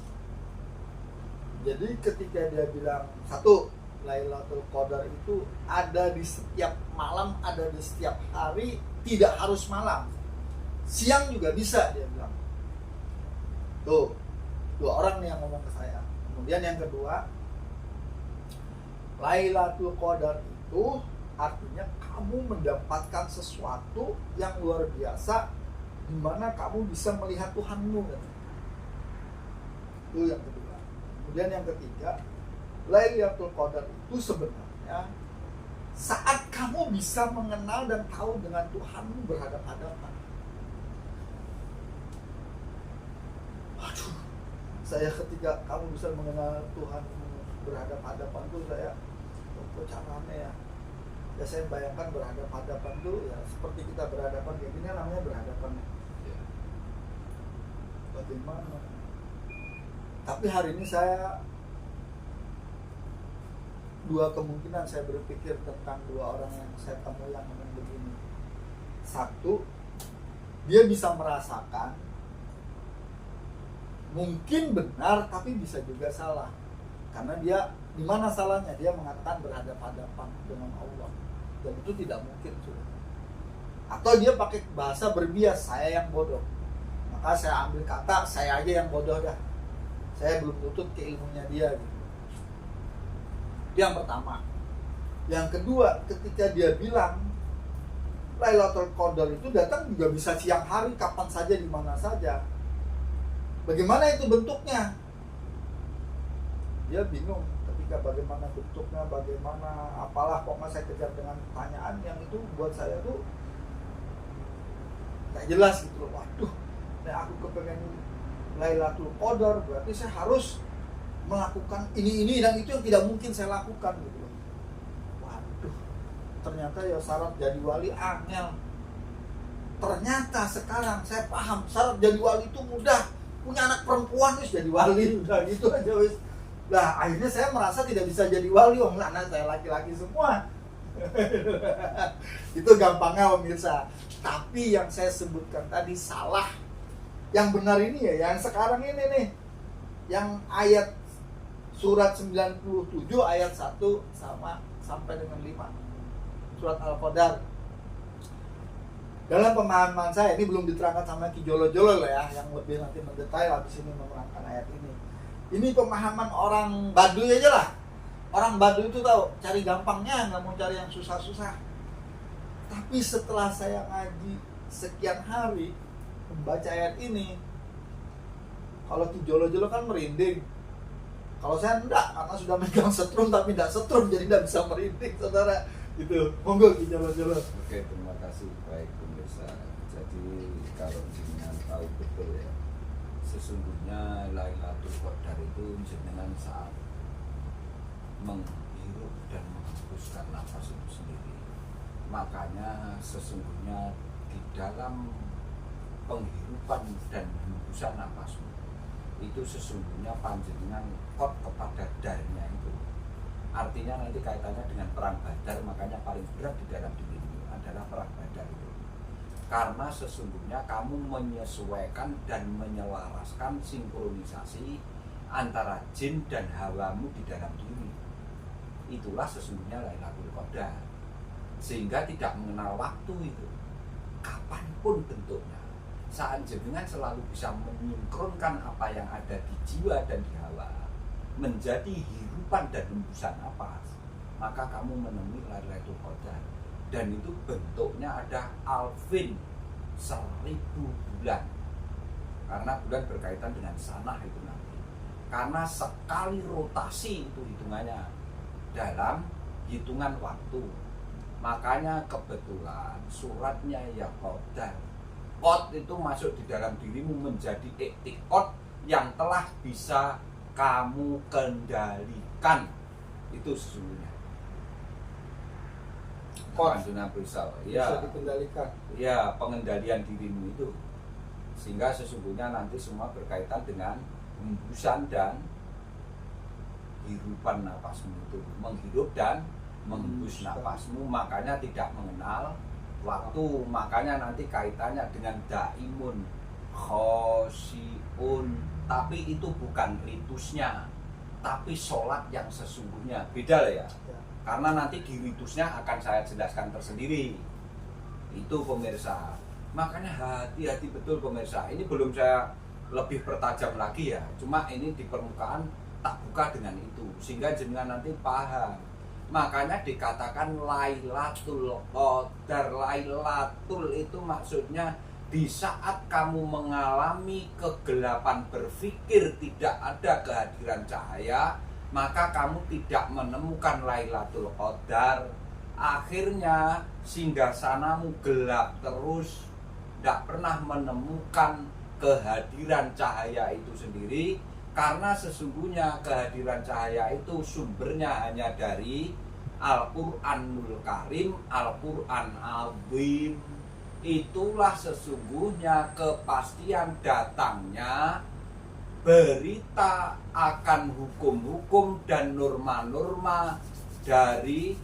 Jadi ketika dia bilang satu, Lailatul Qadar itu ada di setiap malam, ada di setiap hari, tidak harus malam, siang juga bisa, dia bilang. Tuh, dua orang nih yang ngomong ke saya. Kemudian yang kedua, Lailatul Qadar itu artinya kamu mendapatkan sesuatu yang luar biasa, di mana kamu bisa melihat Tuhanmu. Itu yang kedua. Kemudian yang ketiga, Lailatul Qadar itu sebenarnya saat kamu bisa mengenal dan tahu dengan Tuhanmu berhadapan-hadapan. Aduh, saya ketika kamu bisa mengenal Tuhanmu berhadapan-hadapan tuh saya, kok caranya ya? Ya saya bayangkan berhadapan-hadapan tuh ya seperti kita berhadapan kayak gini, namanya berhadapan. Bagaimana? Tapi hari ini saya dua kemungkinan saya berpikir tentang dua orang yang saya temui yang ngomong begini. Satu, dia bisa merasakan, mungkin benar tapi bisa juga salah. Karena dia, di mana salahnya? Dia mengatakan berhadapan-hadapan dengan Allah. Dan itu tidak mungkin. Atau dia pakai bahasa berbias, saya yang bodoh. Maka saya ambil kata, saya aja yang bodoh dah. Saya belum tutut ke ilmunya dia gitu. Yang pertama. Yang kedua, ketika dia bilang Lailatul Qadar itu datang juga bisa siang hari, kapan saja, di mana saja. Bagaimana itu bentuknya? Dia bingung ketika bagaimana bentuknya, bagaimana apalah, pokoknya saya kejar dengan pertanyaan yang itu buat saya tuh gak jelas gitu loh. Waduh, nah aku kepengen Lailatul Qadar, berarti saya harus melakukan ini dan itu yang tidak mungkin saya lakukan gitu loh. Waduh, ternyata ya syarat jadi wali angel. Ternyata sekarang saya paham, syarat jadi wali itu mudah. Punya anak perempuan wis jadi wali, udah gitu aja wis. Lah akhirnya saya merasa tidak bisa jadi wali, anak saya laki-laki semua. Itu gampangnya pemirsa. Tapi yang saya sebutkan tadi salah. Yang benar ini ya, yang sekarang ini nih, yang ayat surat 97 ayat 1 sama sampai dengan 5 surat Al-Qadar. Dalam pemahaman saya, ini belum diterangkan sama Ki Jolo-Jolo lah ya, yang lebih nanti mendetail habis ini menerangkan ayat ini. Ini pemahaman orang Baduy aja lah. Orang Baduy itu tahu cari gampangnya, nggak mau cari yang susah-susah. Tapi setelah saya ngaji sekian hari membaca ayat ini, kalau Ki Jolo-Jolo kan merinding. Kalau saya enggak, karena sudah megang setrum tapi enggak setrum, jadi enggak bisa merinding, saudara. Gitu. Monggo Ki Jolo-Jolo. Oke, terima kasih. Baik pemirsa. Jadi kalau jenengan tahu betul ya, sesungguhnya Lailatul Qadar itu jenengan saat menghirup dan menghembuskan nafas itu sendiri. Makanya sesungguhnya di dalam penghirupan dan hembusan napasmu itu sesungguhnya panjenengan kot kepada darnya itu. Artinya nanti kaitannya dengan perang Badar, makanya paling berat di dalam dirimu adalah perang Badar itu. Karena sesungguhnya kamu menyesuaikan dan menyelaraskan sinkronisasi antara jin dan hawamu di dalam diri. Itulah sesungguhnya Lailatul Qadar. Sehingga tidak mengenal waktu itu, kapanpun bentuknya. Saat jenengan selalu bisa menyunkronkan apa yang ada di jiwa dan di hawa menjadi hirupan dan hembusan napas, maka kamu menemui Lailatul Qadar. Dan itu bentuknya ada alfin, 1000 bulan. Karena bulan berkaitan dengan sanah itu nanti. Karena sekali rotasi itu hitungannya dalam hitungan waktu. Makanya kebetulan suratnya ya Qadar. Qad itu masuk di dalam dirimu menjadi iktikad yang telah bisa kamu kendalikan. Itu sesungguhnya. Panjuna Prisal, bisa dikendalikan. Ya, pengendalian dirimu itu. Sehingga sesungguhnya nanti semua berkaitan dengan hembusan dan hirupan napasmu itu. Menghirup dan menghembus napasmu, makanya tidak mengenal waktu. Makanya nanti kaitannya dengan daimun, khosiun. Tapi itu bukan ritusnya, tapi sholat yang sesungguhnya. Beda lah ya. Karena nanti di ritusnya akan saya jelaskan tersendiri. Itu pemirsa. Makanya hati-hati betul pemirsa. Ini belum saya lebih pertajam lagi ya. Cuma ini di permukaan tak buka dengan itu. Sehingga jenengan nanti paham. Makanya dikatakan Lailatul Qadar. Lailatul itu maksudnya di saat kamu mengalami kegelapan berpikir tidak ada kehadiran cahaya, maka kamu tidak menemukan Lailatul Qadar. Akhirnya singgasanamu gelap terus, tidak pernah menemukan kehadiran cahaya itu sendiri. Karena sesungguhnya kehadiran cahaya itu sumbernya hanya dari Al-Qur'anul Karim, Al-Qur'an Azim. Itulah sesungguhnya kepastian datangnya berita akan hukum-hukum dan norma-norma dari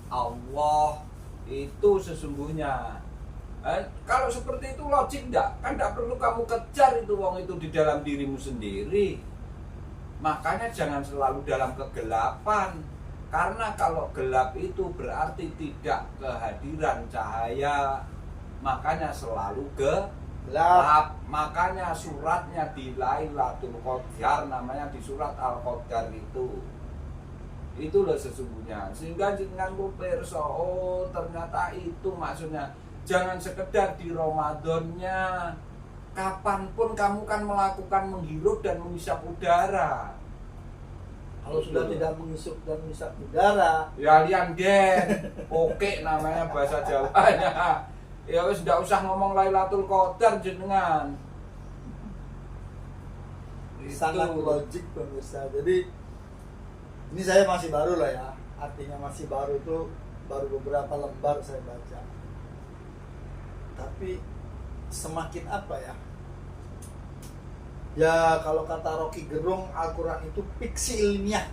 Allah. Itu sesungguhnya. Kalau seperti itu logik enggak? Kan enggak perlu kamu kejar itu wong itu di dalam dirimu sendiri. Makanya jangan selalu dalam kegelapan. Karena kalau gelap itu berarti tidak kehadiran cahaya. Makanya selalu gelap. Makanya suratnya di Lailatul Qadar, namanya di surat Al-Qadar itu. Itulah sesungguhnya. Sehingga jangan pemirsa, oh ternyata itu maksudnya. Jangan sekedar di Ramadannya. Kapanpun kamu kan melakukan menghirup dan menghisap udara. Kalau sudah tidak menghisap dan menghisap udara, ya lian den. Oke namanya bahasa Jawanya. Ya wis ndak usah ngomong Lailatul Qadar jenengan. sangat logik pemirsa. Jadi ini saya masih baru lah ya. Artinya masih baru itu baru beberapa lembar saya baca. Tapi semakin apa ya? Ya kalau kata Rocky Gerung, Al-Quran itu fiksi ilmiah.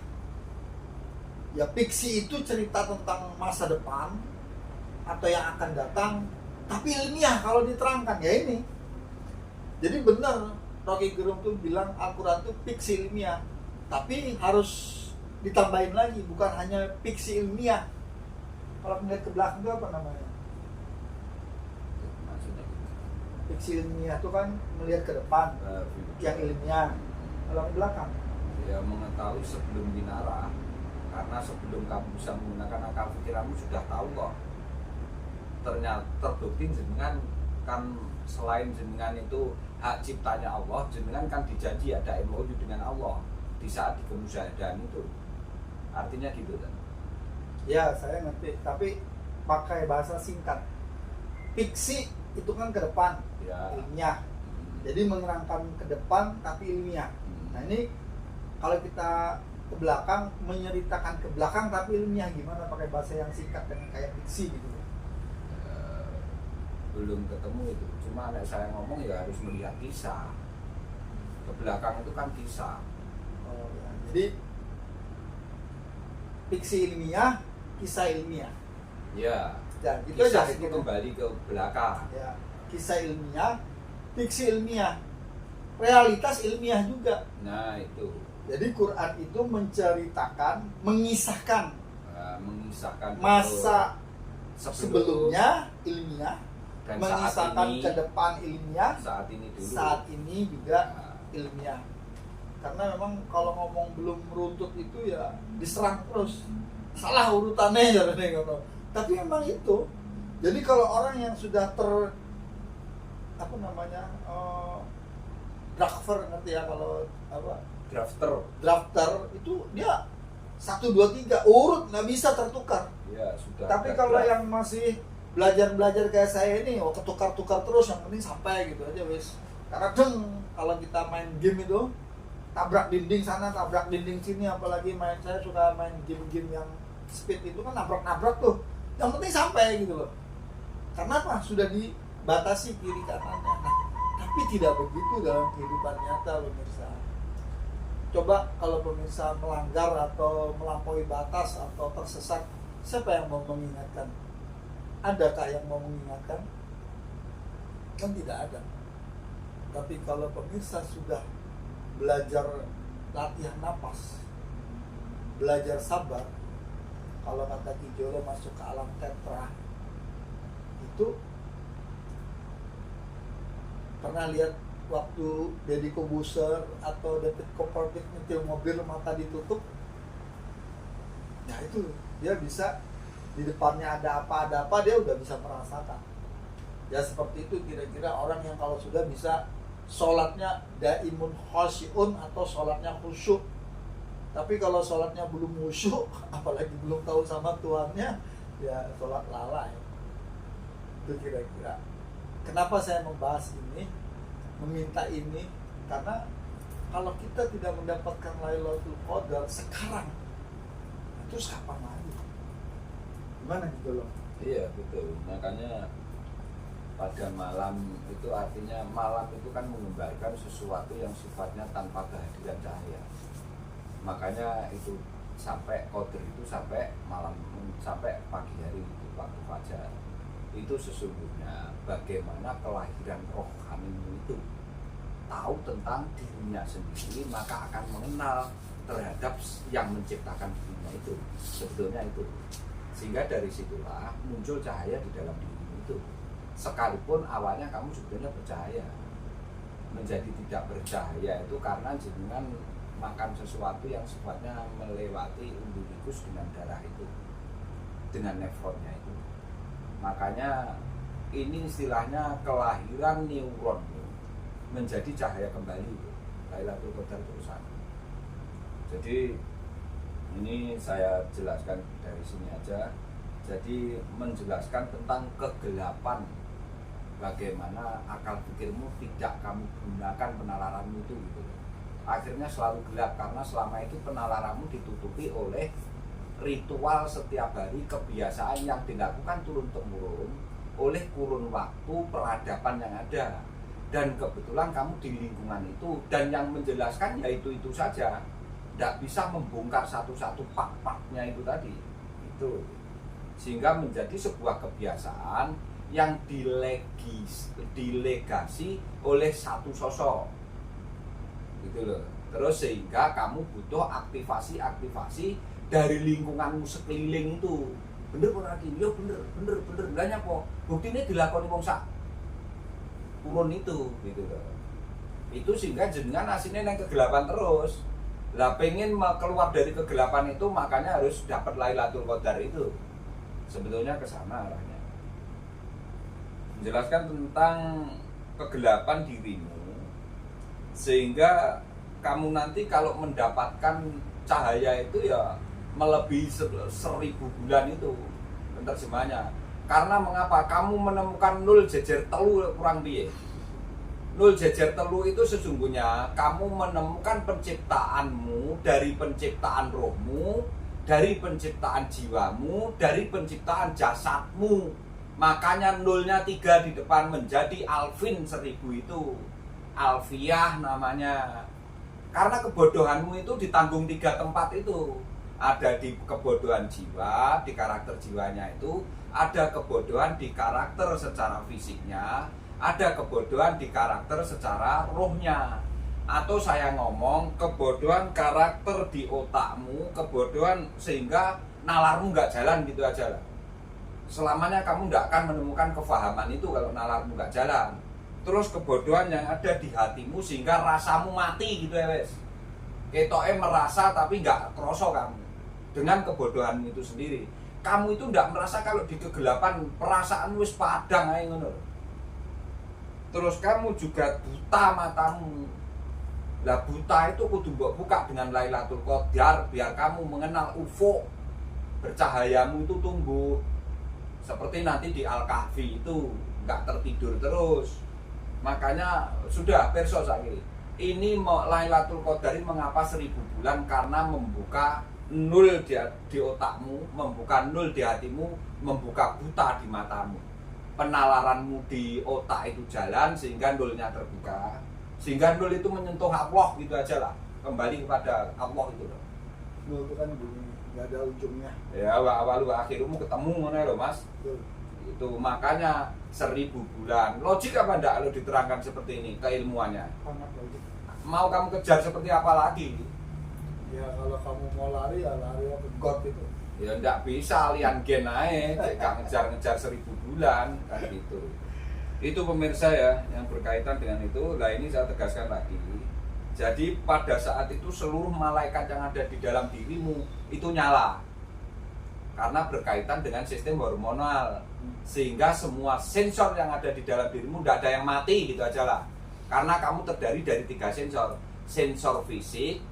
Ya fiksi itu cerita tentang masa depan atau yang akan datang, tapi ilmiah kalau diterangkan ya ini. Jadi benar Rocky Gerung tuh bilang Al-Quran itu fiksi ilmiah, tapi harus ditambahin lagi, bukan hanya fiksi ilmiah. Kalau melihat ke belakang itu apa namanya? Fiksi ilmiah itu kan melihat ke depan, yang ilmiah. Kalau ke belakang, ya mengetahui sebelum binara. Karena sebelum kamu bisa menggunakan akal pikiranmu sudah tahu kok. Ternyata terbukti jenengan kan selain jenengan itu hak ciptanya Allah, jenengan kan dijanji ada MOU dengan Allah di saat di kemusyahadahan itu. Artinya gitu kan? Ya saya ngerti, tapi pakai bahasa singkat. Fiksi itu kan ke depan, ya. Ilmiah. Jadi menerangkan ke depan tapi ilmiah. Nah ini kalau kita ke belakang, menceritakan ke belakang tapi ilmiah, gimana pakai bahasa yang singkat dengan kayak fiksi gitu. belum ketemu itu. Cuma nek saya ngomong ya harus melihat kisah. Ke belakang itu kan kisah. Oh, ya. Jadi fiksi ilmiah, kisah ilmiah. Ya. Ya, gitu Kisah aja itu gitu. kembali ke belakang. Ya, kisah ilmiah, fiksi ilmiah, realitas ilmiah juga. Nah itu. Jadi Quran itu menceritakan, mengisahkan Mengisahkan masa sebelum sebelumnya ilmiah, dan mengisahkan saat ini, ke depan ilmiah, saat ini dulu. saat ini juga Nah, ilmiah. Karena memang kalau ngomong belum meruntut itu ya diserang terus, salah urutannya ya ngono. Tapi memang itu. Jadi kalau orang yang sudah apa namanya drafter, ngerti ya, kalau apa drafter itu dia 1, 2, 3 urut, nggak bisa tertukar. ya sudah. Tapi ada kalau draft. yang masih belajar kayak saya ini, ketukar-tukar terus, yang penting sampai gitu aja wis. Karena kalau kita main game itu tabrak dinding sana, tabrak dinding sini, apalagi saya suka main game-game yang speed itu kan nabrak-nabrak tuh. Yang penting sampai gitu loh. Karena apa? Sudah dibatasi kiri kanannya. Nah, tapi tidak begitu dalam kehidupan nyata, pemirsa. Coba kalau pemirsa melanggar atau melampaui batas atau tersesat, siapa yang mau mengingatkan? Adakah yang mau mengingatkan? Kan tidak ada. Tapi kalau pemirsa sudah belajar latihan napas, belajar sabar, kalau kata Ki Jolo masuk ke alam tetra, itu pernah lihat waktu Deddy Corbuzier atau David Copperfield nyetir mobil mata ditutup, ya itu dia bisa, di depannya ada apa dia udah bisa merasakan. Ya seperti itu kira-kira orang yang kalau sudah bisa sholatnya daimun khosyi'un atau sholatnya khusyuk. Tapi kalau sholatnya belum khusyuk, apalagi belum tahu sama Tuhannya, ya sholat lalai. Itu kira-kira. Kenapa saya membahas ini, meminta ini? Karena kalau kita tidak mendapatkan Lailatul Qadar sekarang, terus kapan lagi? Gimana gitu loh? Iya betul. Makanya pada malam itu artinya malam itu kan menggambarkan sesuatu yang sifatnya tanpa kehadiran cahaya. Makanya itu sampai qadar itu sampai malam, sampai pagi hari itu waktu fajar. Itu sesungguhnya bagaimana kelahiran rohanimu itu tahu tentang dirinya sendiri, maka akan mengenal terhadap yang menciptakan dirinya itu. Sebetulnya itu. Sehingga dari situlah muncul cahaya di dalam dirimu itu. Sekalipun awalnya kamu sebetulnya bercahaya, menjadi tidak bercahaya itu karena jenengan makan sesuatu yang sifatnya melewati umbilikus dengan darah itu, dengan nefronnya itu. Makanya ini istilahnya kelahiran neuron menjadi cahaya kembali. Lailatul Qadar terusan. Jadi ini saya jelaskan dari sini aja. Jadi menjelaskan tentang kegelapan, bagaimana akal pikirmu tidak kamu gunakan penalaranmu itu gitu. Akhirnya selalu gelap karena selama itu penalaranmu ditutupi oleh ritual setiap hari, kebiasaan yang dilakukan turun-temurun oleh kurun waktu peradaban yang ada. Dan kebetulan kamu di lingkungan itu, dan yang menjelaskan ya itu saja. Tidak bisa membongkar satu-satu part-partnya itu tadi. Itu sehingga menjadi sebuah kebiasaan yang dilegasi oleh satu sosok gitu loh. Terus sehingga kamu butuh aktivasi dari lingkunganmu sekeliling itu. Bener pun lagi, ya bener banyak kok. Buktinya dilakoni wong sak kurun itu gitu loh. Itu sehingga jenengan aslinya yang kegelapan terus. Lah pengen keluar dari kegelapan itu, makanya harus dapat Lailatul Qadar itu. Sebetulnya ke sana arahnya. Menjelaskan tentang kegelapan dirimu sehingga kamu nanti kalau mendapatkan cahaya itu ya melebihi 1000 bulan itu penerjemahnya. Karena mengapa? Kamu menemukan nol jejer telu kurang piye. Nol jejer telu itu sesungguhnya kamu menemukan penciptaanmu dari penciptaan rohmu, dari penciptaan jiwamu, dari penciptaan jasadmu. Makanya nolnya 3 di depan menjadi Alvin 1000 itu. Alfiah namanya. Karena kebodohanmu itu ditanggung 3 tempat itu. Ada di kebodohan jiwa, di karakter jiwanya itu. Ada kebodohan di karakter secara fisiknya. Ada kebodohan di karakter secara rohnya. Atau saya ngomong kebodohan karakter di otakmu, kebodohan sehingga nalarmu nggak jalan gitu aja lah. Selamanya kamu nggak akan menemukan kefahaman itu kalau nalarmu nggak jalan. Terus kebodohan yang ada di hatimu sehingga rasamu mati gitu ya wes. Ketoknya merasa tapi nggak kroso kamu dengan kebodohanmu itu sendiri. Kamu itu nggak merasa kalau di kegelapan perasaan wis padang aja ngono. Terus kamu juga buta matamu. Lah buta itu kudu mbok buka dengan Lailatul Qadar biar kamu mengenal ufuk. Bercahayamu itu tumbuh. Seperti nanti di Al-Kahfi itu nggak tertidur terus. Makanya sudah perso sakit. Ini Lailatul Qadar ini mengapa 1000 bulan? Karena membuka nul di otakmu, membuka nul di hatimu, membuka buta di matamu. Penalaranmu di otak itu jalan sehingga nulnya terbuka. Sehingga nul itu menyentuh Allah gitu aja lah. Kembali kepada Allah itu loh. Nul itu kan bunyi, nggak ada ujungnya. Ya awal akhirmu ketemu mana loh mas. Betul. Itu makanya 1000 bulan. Logik apa enggak kalau diterangkan seperti ini keilmuannya? Sangat logik. Mau kamu kejar seperti apa lagi? Ya kalau kamu mau lari ya lari ke God itu. Ya enggak bisa alien gen aja, gak ngejar-ngejar 1000 bulan kan gitu. Itu pemirsa ya yang berkaitan dengan itu. Nah ini saya tegaskan lagi. Jadi pada saat itu seluruh malaikat yang ada di dalam dirimu itu nyala. Karena berkaitan dengan sistem hormonal. Sehingga semua sensor yang ada di dalam dirimu tidak ada yang mati gitu aja lah. Karena kamu terdiri dari 3 sensor. Sensor fisik,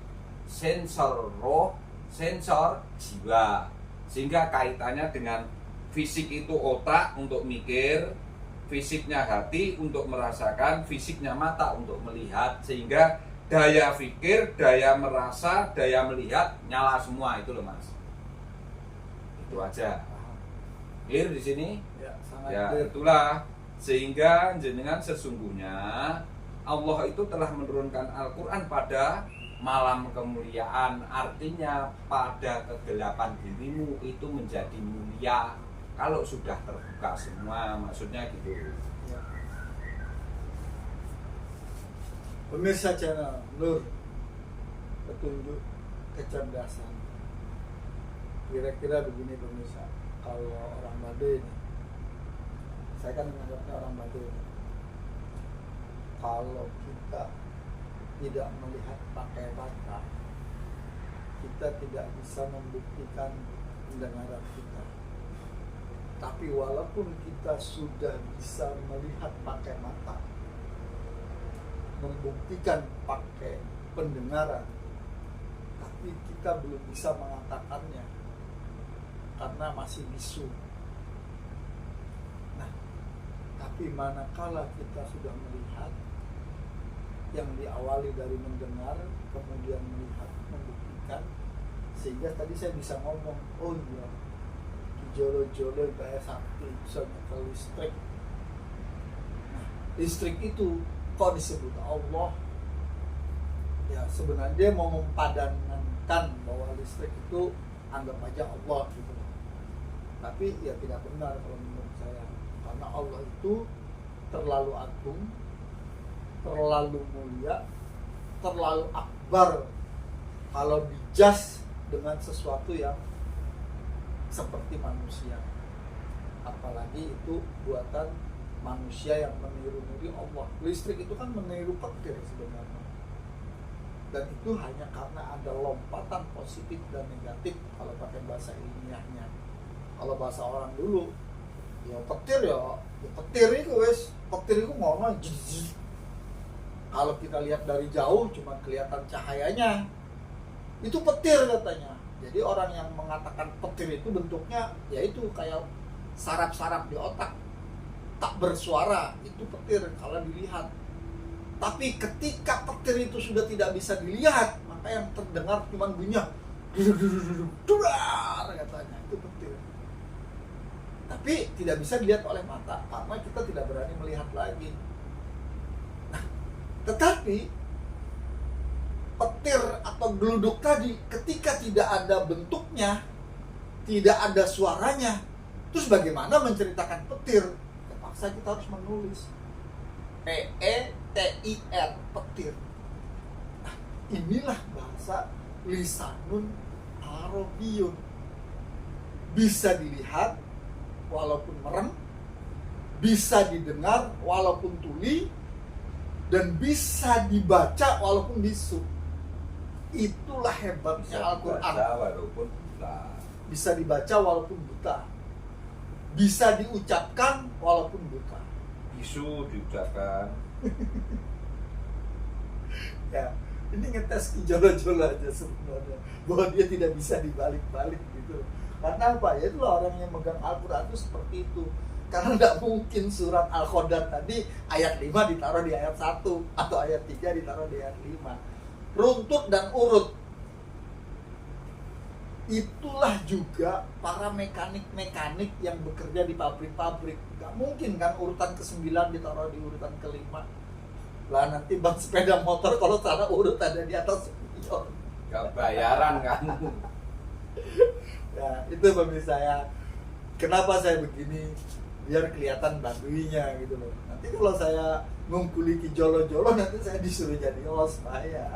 sensor roh, sensor jiwa. Sehingga kaitannya dengan fisik itu otak untuk mikir, fisiknya hati untuk merasakan, fisiknya mata untuk melihat. Sehingga daya pikir, daya merasa, daya melihat nyala semua itu loh mas. Itu aja. Clear di sini? Ya, sangat Ya, clear. itulah sehingga jenengan sesungguhnya Allah itu telah menurunkan Al-Qur'an pada malam kemuliaan, artinya pada kegelapan dirimu itu menjadi mulia kalau sudah terbuka semua, maksudnya gitu. Ya. Pemirsa channel Nur, petunjuk kecerdasan. Kira-kira begini pemirsa, kalau orang Baduy ini, saya kan menganggapnya orang Baduy. Kalau kita tidak melihat pakai mata, kita tidak bisa membuktikan pendengaran kita. Tapi walaupun kita sudah bisa melihat pakai mata, membuktikan pakai pendengaran, tapi kita belum bisa mengatakannya karena masih bisu. Nah, tapi manakala kita sudah melihat, yang diawali dari mendengar, kemudian melihat, membuktikan, sehingga tadi saya bisa ngomong, oh iya, jolo-jolo gaya sakti bisa nyekel listrik. Nah, listrik itu kok disebut Allah? Ya sebenarnya dia mau mempadankan bahwa listrik itu anggap aja Allah gitu. Tapi ya tidak benar kalau menurut saya, karena Allah itu terlalu agung, terlalu mulia, terlalu akbar kalau dijas dengan sesuatu yang seperti manusia. Apalagi itu buatan manusia yang meniru-niru Allah. Listrik itu kan meniru petir sebenarnya. Dan itu hanya karena ada lompatan positif dan negatif kalau pakai bahasa ilmiahnya. Kalau bahasa orang dulu, ya petir ya petir itu wes, petir itu ngomong jijik. Kalau kita lihat dari jauh cuma kelihatan cahayanya, itu petir katanya. Jadi orang yang mengatakan petir itu bentuknya yaitu kayak saraf-saraf di otak tak bersuara, itu petir kalau dilihat. Tapi ketika petir itu sudah tidak bisa dilihat, maka yang terdengar cuma bunyi duar katanya, itu petir. tapi tidak bisa dilihat oleh mata karena kita tidak berani melihat lagi. Nah, tetapi petir atau geluduk tadi ketika tidak ada bentuknya, tidak ada suaranya, terus bagaimana menceritakan petir? Terpaksa kita harus menulis PETIR, petir. Nah, inilah bahasa lisanun Arabiyyun. Bisa dilihat walaupun merem, bisa didengar walaupun tuli, dan bisa dibaca walaupun bisu. Itulah hebatnya Al-Quran. Walaupun buta. Bisa dibaca walaupun buta, bisa diucapkan walaupun buta. Bisu diucapkan. Ya, ini ngetes Ki-Jolo aja sebenarnya, bahwa dia tidak bisa dibalik-balik gitu. Karena apa? Ya itulah orang yang megang Al-Quran itu seperti itu. Karena tidak mungkin surat Al-Qadar tadi ayat 5 ditaruh di ayat 1 atau ayat 3 ditaruh di ayat 5. Runtut dan urut. Itulah juga para mekanik-mekanik yang bekerja di pabrik-pabrik. Gak mungkin kan urutan ke-9 ditaruh di urutan ke-5. Lah nanti bang sepeda motor kalau salah urut ada di atas spion. Gak bayaran kan. Ya itu pemirsa saya. Kenapa saya begini? Biar kelihatan baduinya gitu loh. Nanti kalau saya ngungkuli Ki-Jolo nanti saya disuruh jadi host saya.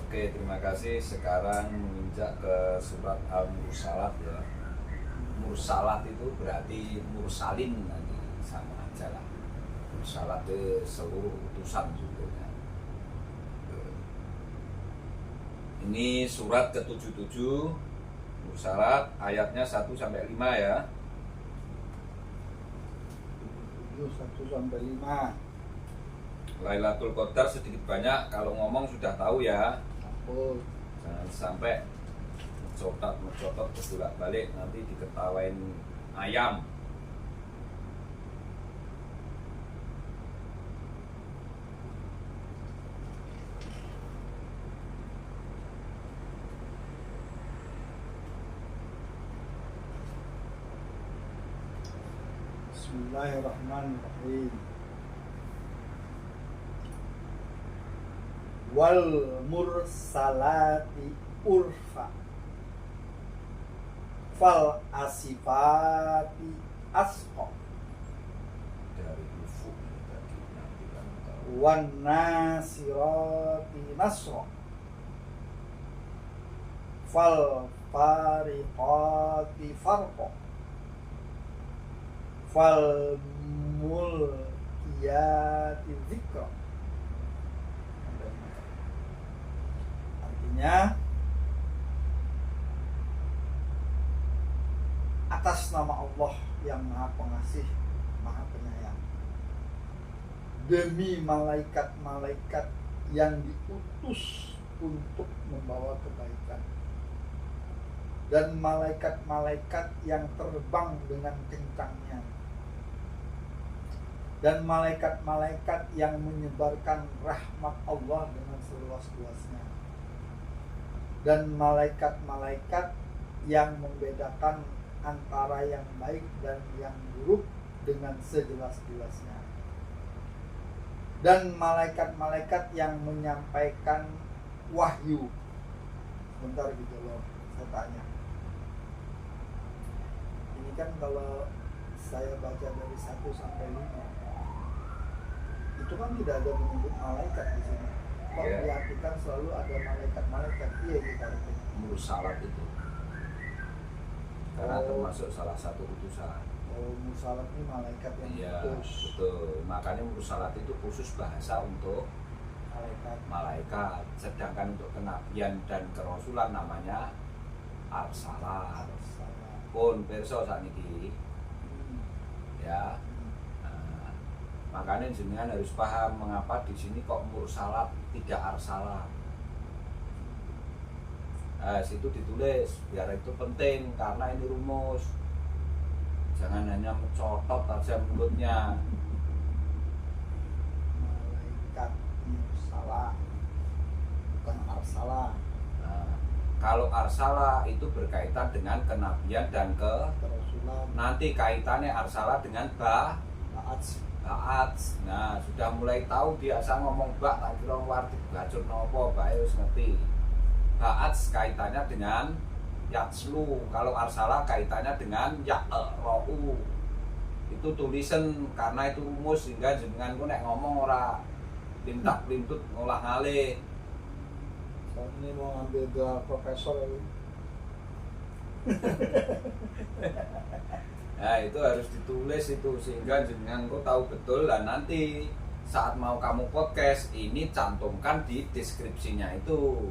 Oke, terima kasih. Sekarang menginjak ke surat Al-Mursalat ya. Mursalat itu berarti mursalin, nanti sama aja lah. Mursalat itu seluruh utusan sebetulnya. Ini surat ke-77 Mursalat, ayatnya 1 sampai 5 ya. 1 sampai 5. Lailatul Qadar sedikit banyak kalau ngomong sudah tahu ya. Oh, Jangan sampai mencotot bolak-balik nanti diketawain ayam. Bismillahirrahmanirrahim. Wal mursalati urfa, fal asifati asqa, Dari ufuk tadi nanti kan tahu. wan nasirati nasra, fal fariqati farqa, fal mulkiyati dzikra. Artinya atas nama Allah yang Maha Pengasih, Maha Penyayang, demi malaikat-malaikat yang diutus untuk membawa kebaikan, dan malaikat-malaikat yang terbang dengan kencangnya, dan malaikat-malaikat yang menyebarkan rahmat Allah dengan seluas-luasnya, dan malaikat-malaikat yang membedakan antara yang baik dan yang buruk dengan sejelas-jelasnya, dan malaikat-malaikat yang menyampaikan wahyu. Sebentar gitu loh, saya tanya. Ini kan kalau saya baca dari 1 sampai 5, itu kan tidak ada menyebut malaikat di sini. Kok Ya. diartikan selalu ada malaikat-malaikat? Iya gitu artinya. Mursalat itu karena Oh. termasuk salah satu utusan. Oh, mursalat ini malaikat yang Iya, diutus. betul. Makanya mursalat itu khusus bahasa untuk Malaikat. malaikat. Sedangkan untuk kenabian dan kerasulan namanya arsalat. Arsalat. Pun perso sakniki Hmm. ya. Nah, makanya jenengan harus paham mengapa di sini kok mursalat tidak arsalat. Nah, situ ditulis biar itu penting karena ini rumus. Jangan hanya mencotot aja mulutnya. Malaikat mursalah, bukan arsalah. Nah, Kalau arsalah itu berkaitan dengan kenabian dan Kerasulan, nanti kaitannya arsalah dengan taat. ba'at. Nah, sudah mulai tahu biasa ngomong bak, tak kira warti bacur nopo, bae wis ngerti. Ba'at kaitannya dengan yatslu, kalau arsalah kaitannya dengan ya'ra'u. Itu tulisan karena itu rumus, sehingga jenengan ku nek ngomong ora lintak-lintut ngolah ngalih. Saya ini mau ngambil gelar profesor ya. Nah, itu harus ditulis itu sehingga jenengan kok tahu betul. Dan nanti saat mau kamu podcast ini cantumkan di deskripsinya itu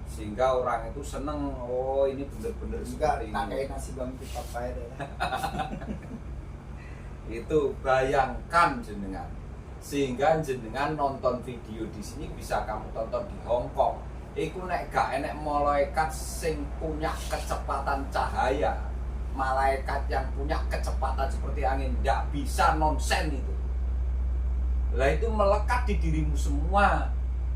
sehingga orang itu seneng, oh ini bener-bener Enggak, seperti tak ini. kayak nasi bang kita pakai deh. Itu bayangkan jenengan sehingga jenengan nonton video di sini bisa kamu tonton di Hong Kong. Iku nek gak enek malaikat sing punya kecepatan cahaya, malaikat yang punya kecepatan seperti angin, nggak bisa nonsen itu. Lah itu melekat di dirimu semua.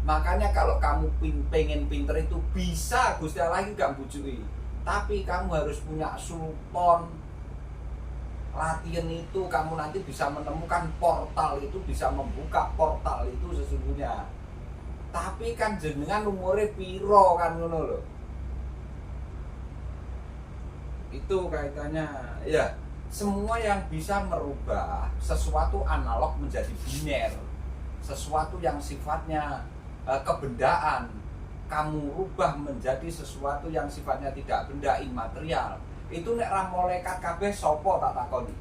Makanya kalau kamu pengen pinter itu bisa, Gusti Allah iki gak bujui. Tapi kamu harus punya sultan. Latihan itu kamu nanti bisa menemukan portal itu, bisa membuka portal itu sesungguhnya. Tapi kan jenengan umure piro kan ngono lho. Itu kaitannya ya, semua yang bisa merubah sesuatu analog menjadi biner, sesuatu yang sifatnya kebendaan kamu rubah menjadi sesuatu yang sifatnya tidak benda, imaterial. Itu nek ra malaikat kabeh sapa tak takoni.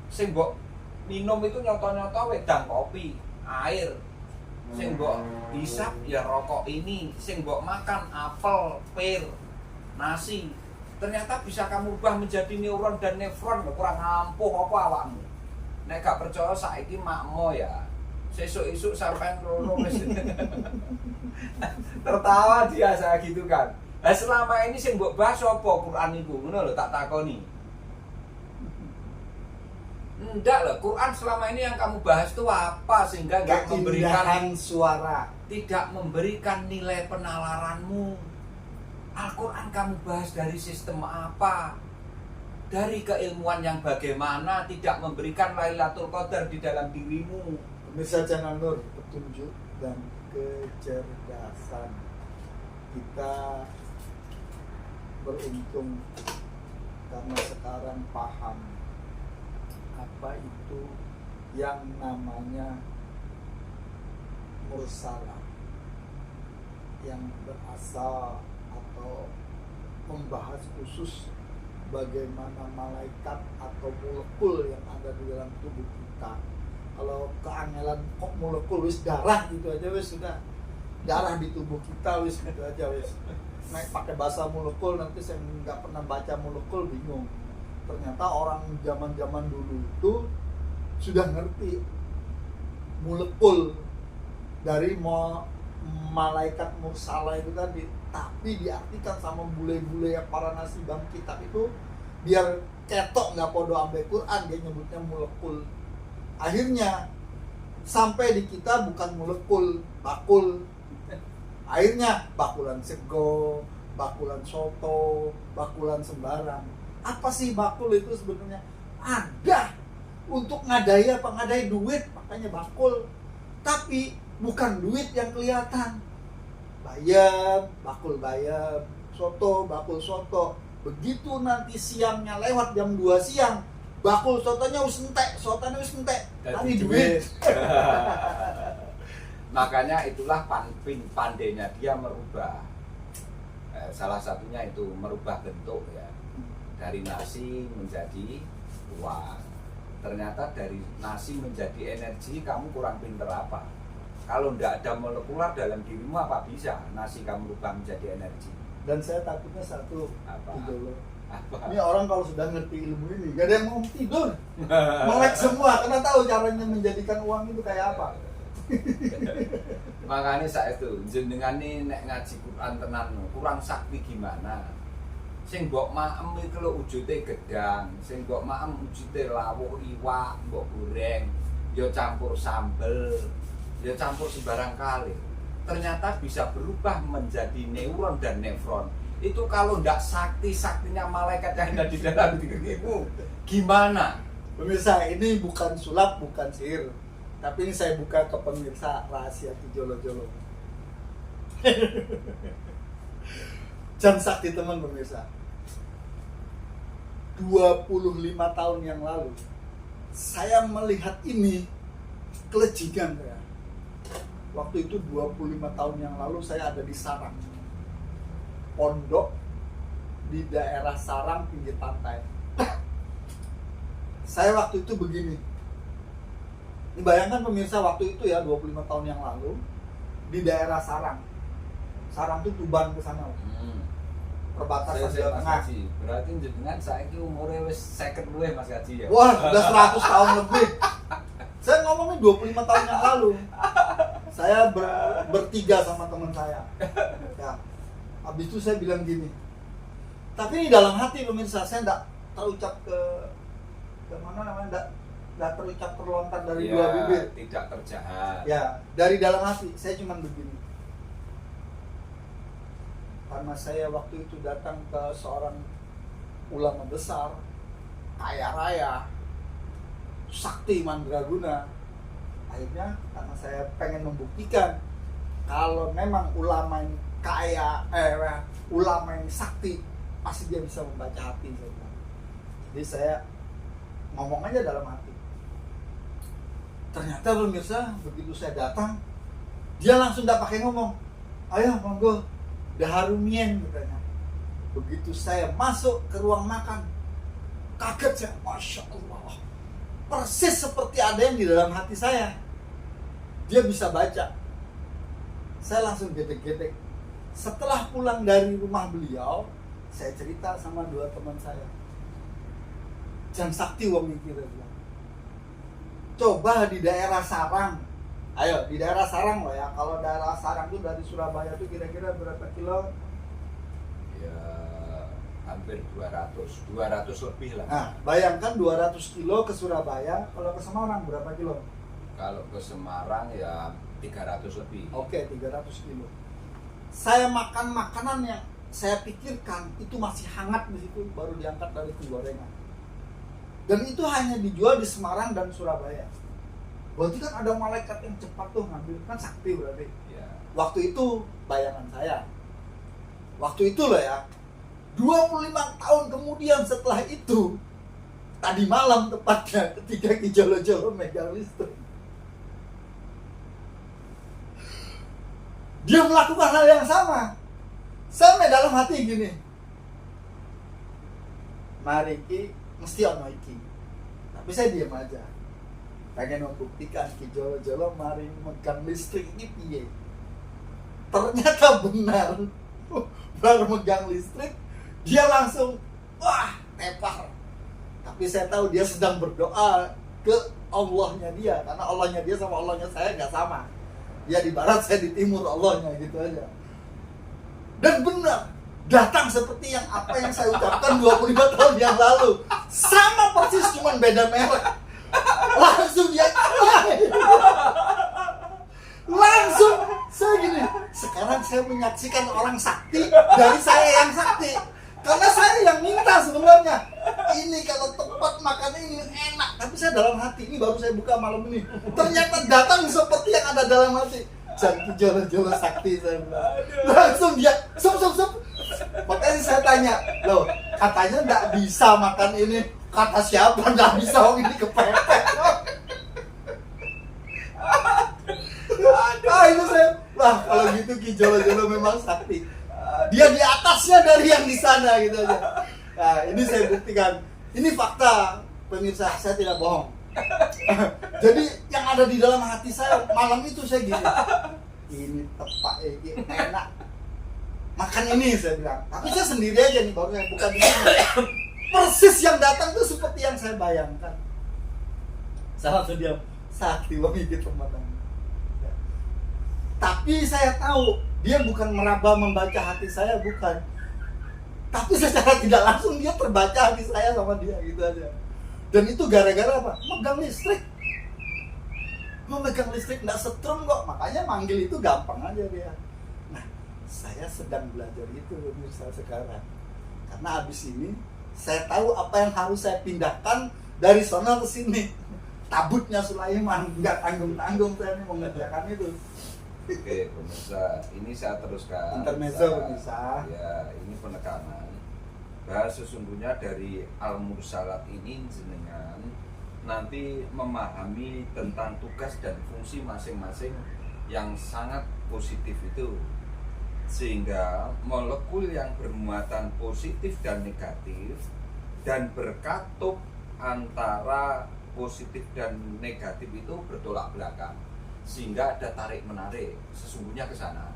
Sing mbok minum itu nyoto-nyoto wedang kopi, air. Sing mbok hisap ya rokok ini, sing mbok makan apel, pir, nasi. Ternyata bisa kamu ubah menjadi neuron dan nefron, kurang ampuh apa awakmu. Nek gak percaya saiki makmo ya. Sesuk-esuk sampean rono wis. Tertawa dia saya gitu kan. Lah selama ini sing mbok bahas apa Quran iku? Ngono lho tak takoni. Enggak loh, Quran selama ini yang kamu bahas itu apa sehingga enggak memberikan suara, tidak memberikan nilai penalaranmu. Al-Quran kamu bahas dari sistem apa? Dari keilmuan yang bagaimana tidak memberikan Lailatul Qadar di dalam dirimu. Pemirsa channel Nur, petunjuk dan kecerdasan. Kita beruntung karena sekarang paham apa itu yang namanya mursalah, yang berasal atau membahas khusus bagaimana malaikat atau molekul yang ada di dalam tubuh kita. Kalau keangelan kok molekul wis darah gitu aja wis sudah darah di tubuh kita wis gitu aja wis. Naik pakai bahasa molekul nanti saya nggak pernah baca molekul bingung. Ternyata orang zaman-zaman dulu itu sudah ngerti molekul dari malaikat mursalah itu tadi, tapi diartikan sama bule-bule yang para nasi bang kitab itu biar ketok nggak podo ambil Quran, dia nyebutnya molekul. Akhirnya sampai di kita bukan molekul, bakul. Akhirnya bakulan sego, bakulan soto, bakulan sembarang. Apa sih bakul itu sebenarnya? Ada untuk ngadai apa? Ngadai duit, makanya bakul. Tapi bukan duit yang kelihatan. Bayam, bakul bayam, soto, bakul soto. Begitu nanti siangnya lewat jam 2 siang, bakul sotonya wis entek, sotonya wis entek. Tadi duit. Makanya itulah pandainya dia merubah. Salah satunya itu merubah bentuk ya. Dari nasi menjadi uang. Ternyata dari nasi menjadi energi, kamu kurang pinter apa? Kalau tidak ada molekular dalam dirimu, apa bisa nasi kamu rubah menjadi energi? Dan saya takutnya satu, Apa? Idolo. Apa? Ini orang kalau sudah ngerti ilmu ini, gak ada yang mau tidur. Melek semua, karena tahu caranya menjadikan uang itu kayak apa. Makanya saya itu jenengan ini nek ngaji Quran tenan kurang sakti gimana? Sing mbok maem iki lho wujute gedang, sing mbok maem wujute lawuh iwak, mbok goreng, ya campur sambel, ya campur sembarang kali. ternyata bisa berubah menjadi neuron dan nefron. Itu kalau ndak saktinya malaikat yang ada di dalam dirimu, gimana? Pemirsa, ini bukan sulap, bukan sihir. Tapi ini saya buka ke pemirsa rahasia Ki Jolo-Jolo. Jam sakti teman pemirsa. 25 tahun yang lalu saya melihat ini kelejingan ya. Waktu itu 25 tahun yang lalu saya ada di Sarang. Pondok di daerah Sarang pinggir pantai. Saya waktu itu begini. Ini bayangkan pemirsa, waktu itu ya 25 tahun yang lalu di daerah Sarang. Sarang itu Tuban ke sana. Perbatasan Jawa Tengah. Berarti jenengan saiki umure wis 50 luwih Mas Kaji ya. Wah, udah 100 tahun lebih. Saya ngomongnya 25 tahun yang lalu. Saya bertiga sama teman saya. Ya. Habis itu saya bilang gini. Tapi di dalam hati pemirsa, saya enggak terucap ke mana namanya, enggak terucap terlontar dari ya, dua bibir. Tidak terjahat. Ya, dari dalam hati saya cuma begini. Karena saya waktu itu datang ke seorang ulama besar, kaya raya, sakti mandraguna. Akhirnya karena saya pengen membuktikan kalau memang ulama yang kaya, ulama yang sakti, pasti dia bisa membaca hati saya bilang. Jadi saya ngomong aja dalam hati. Ternyata pemirsa, begitu saya datang, dia langsung udah pakai ngomong, ayo monggo, daharumien katanya. Begitu saya masuk ke ruang makan, kaget saya, Masya Allah, persis seperti ada yang di dalam hati saya. Dia bisa baca. Saya langsung gedek-gedek. Setelah pulang dari rumah beliau, saya cerita sama dua teman saya. Jan sakti wong iki bilang. Coba di daerah Sarang. Ayo, di daerah Sarang loh ya. Kalau daerah Sarang itu dari Surabaya itu kira-kira berapa kilo? Ya, hampir 200 lebih lah. Nah, bayangkan 200 kilo ke Surabaya, kalau ke Semarang berapa kilo? Kalau ke Semarang ya 300 lebih. Oke, 300 kilo. Saya makan makanan yang saya pikirkan itu masih hangat di situ, baru diangkat dari penggorengan. Dan itu hanya dijual di Semarang dan Surabaya. Berarti kan ada malaikat yang cepat tuh ngambil, kan sakti berarti. Ya. Waktu itu bayangan saya. Waktu itu loh ya. 25 tahun kemudian setelah itu, tadi malam tepatnya ketika Ki Jolo-Jolo megang listrik, dia melakukan hal yang sama. Saya dalam hati gini, mari Ki, mesti ono iki. Tapi saya diam aja. Pengen membuktikan Ki Jolo-Jolo mari megang listrik ini piye. Ternyata benar. Baru megang listrik, dia langsung wah, tepar. Tapi saya tahu dia sedang berdoa ke Allahnya dia, karena Allahnya dia sama Allahnya saya nggak sama. Dia di barat, saya di timur, Allahnya gitu aja. Dan benar, datang seperti yang apa yang saya ucapkan 25 tahun yang lalu. Sama persis, cuman beda merek. Langsung dia langsung saya gini, sekarang saya menyaksikan orang sakti dari saya yang sakti. Karena saya yang minta sebenarnya. Ini kalau tepat makan ini enak. Tapi saya dalam hati, ini baru saya buka malam ini. Ternyata datang seperti yang ada dalam hati. Jangan Jolo-Jolo sakti saya bilang. Langsung dia sup. Makanya saya tanya, loh katanya nggak bisa makan ini. Kata siapa nggak bisa, ini kepepet. Itu saya, wah kalau gitu Ki Jolo-Jolo memang sakti. Dia di atasnya dari yang di sana gitu aja. Nah, ini saya buktikan. Ini fakta, pemirsa, saya tidak bohong. Jadi yang ada di dalam hati saya malam itu saya gini. Ini tepat, ini enak. Makan ini saya bilang. Tapi saya sendiri aja nih, baru saya buka di sini. Persis yang datang tuh seperti yang saya bayangkan. Saya langsung diam. Sakti wong iki teman-teman. Tapi saya tahu dia bukan meraba membaca hati saya, bukan. Tapi secara tidak langsung dia terbaca hati saya sama dia gitu aja. Dan itu gara-gara apa? Megang listrik. memegang listrik nggak setrum kok, makanya manggil itu gampang aja dia. Nah, saya sedang belajar itu pemirsa sekarang, karena habis ini saya tahu apa yang harus saya pindahkan dari sana ke sini. Tabutnya Sulaiman, nggak tanggung-tanggung saya ini mengerjakan itu. Oke, pemirsa, ini saya teruskan. Intermezzo, pemirsa. Ya, ini penekanan. Bahwa sesungguhnya dari Al-Mursalat ini jenengan nanti memahami tentang tugas dan fungsi masing-masing yang sangat positif itu, sehingga molekul yang bermuatan positif dan negatif dan berkatup antara positif dan negatif itu bertolak belakang, sehingga ada tarik menarik sesungguhnya ke sana.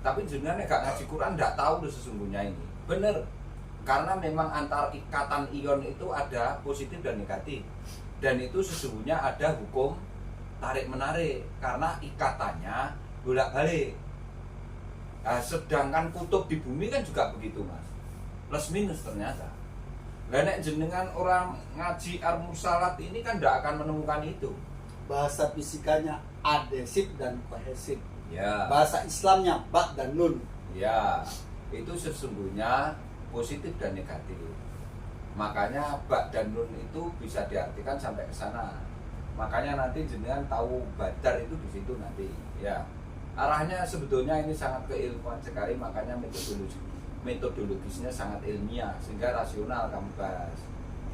Tapi jenengan gak ngaji Quran nggak tahu tuh sesungguhnya ini bener, karena memang antar ikatan ion itu ada positif dan negatif, dan itu sesungguhnya ada hukum tarik menarik karena ikatannya bolak balik. Nah, sedangkan kutub di bumi kan juga begitu mas, plus minus ternyata. Lah nek jenengan orang ngaji Al-Mursalat ini kan tidak akan menemukan itu. Bahasa fisikanya adhesif dan kohesif. Ya. Bahasa Islamnya ba dan nun. Ya, itu sesungguhnya positif dan negatif. Makanya ba dan nun itu bisa diartikan sampai ke sana. Makanya nanti jenengan tahu badar itu di situ nanti. Ya. Arahnya sebetulnya ini sangat keilmuan sekali, makanya metodologisnya sangat ilmiah sehingga rasional kamu bahas,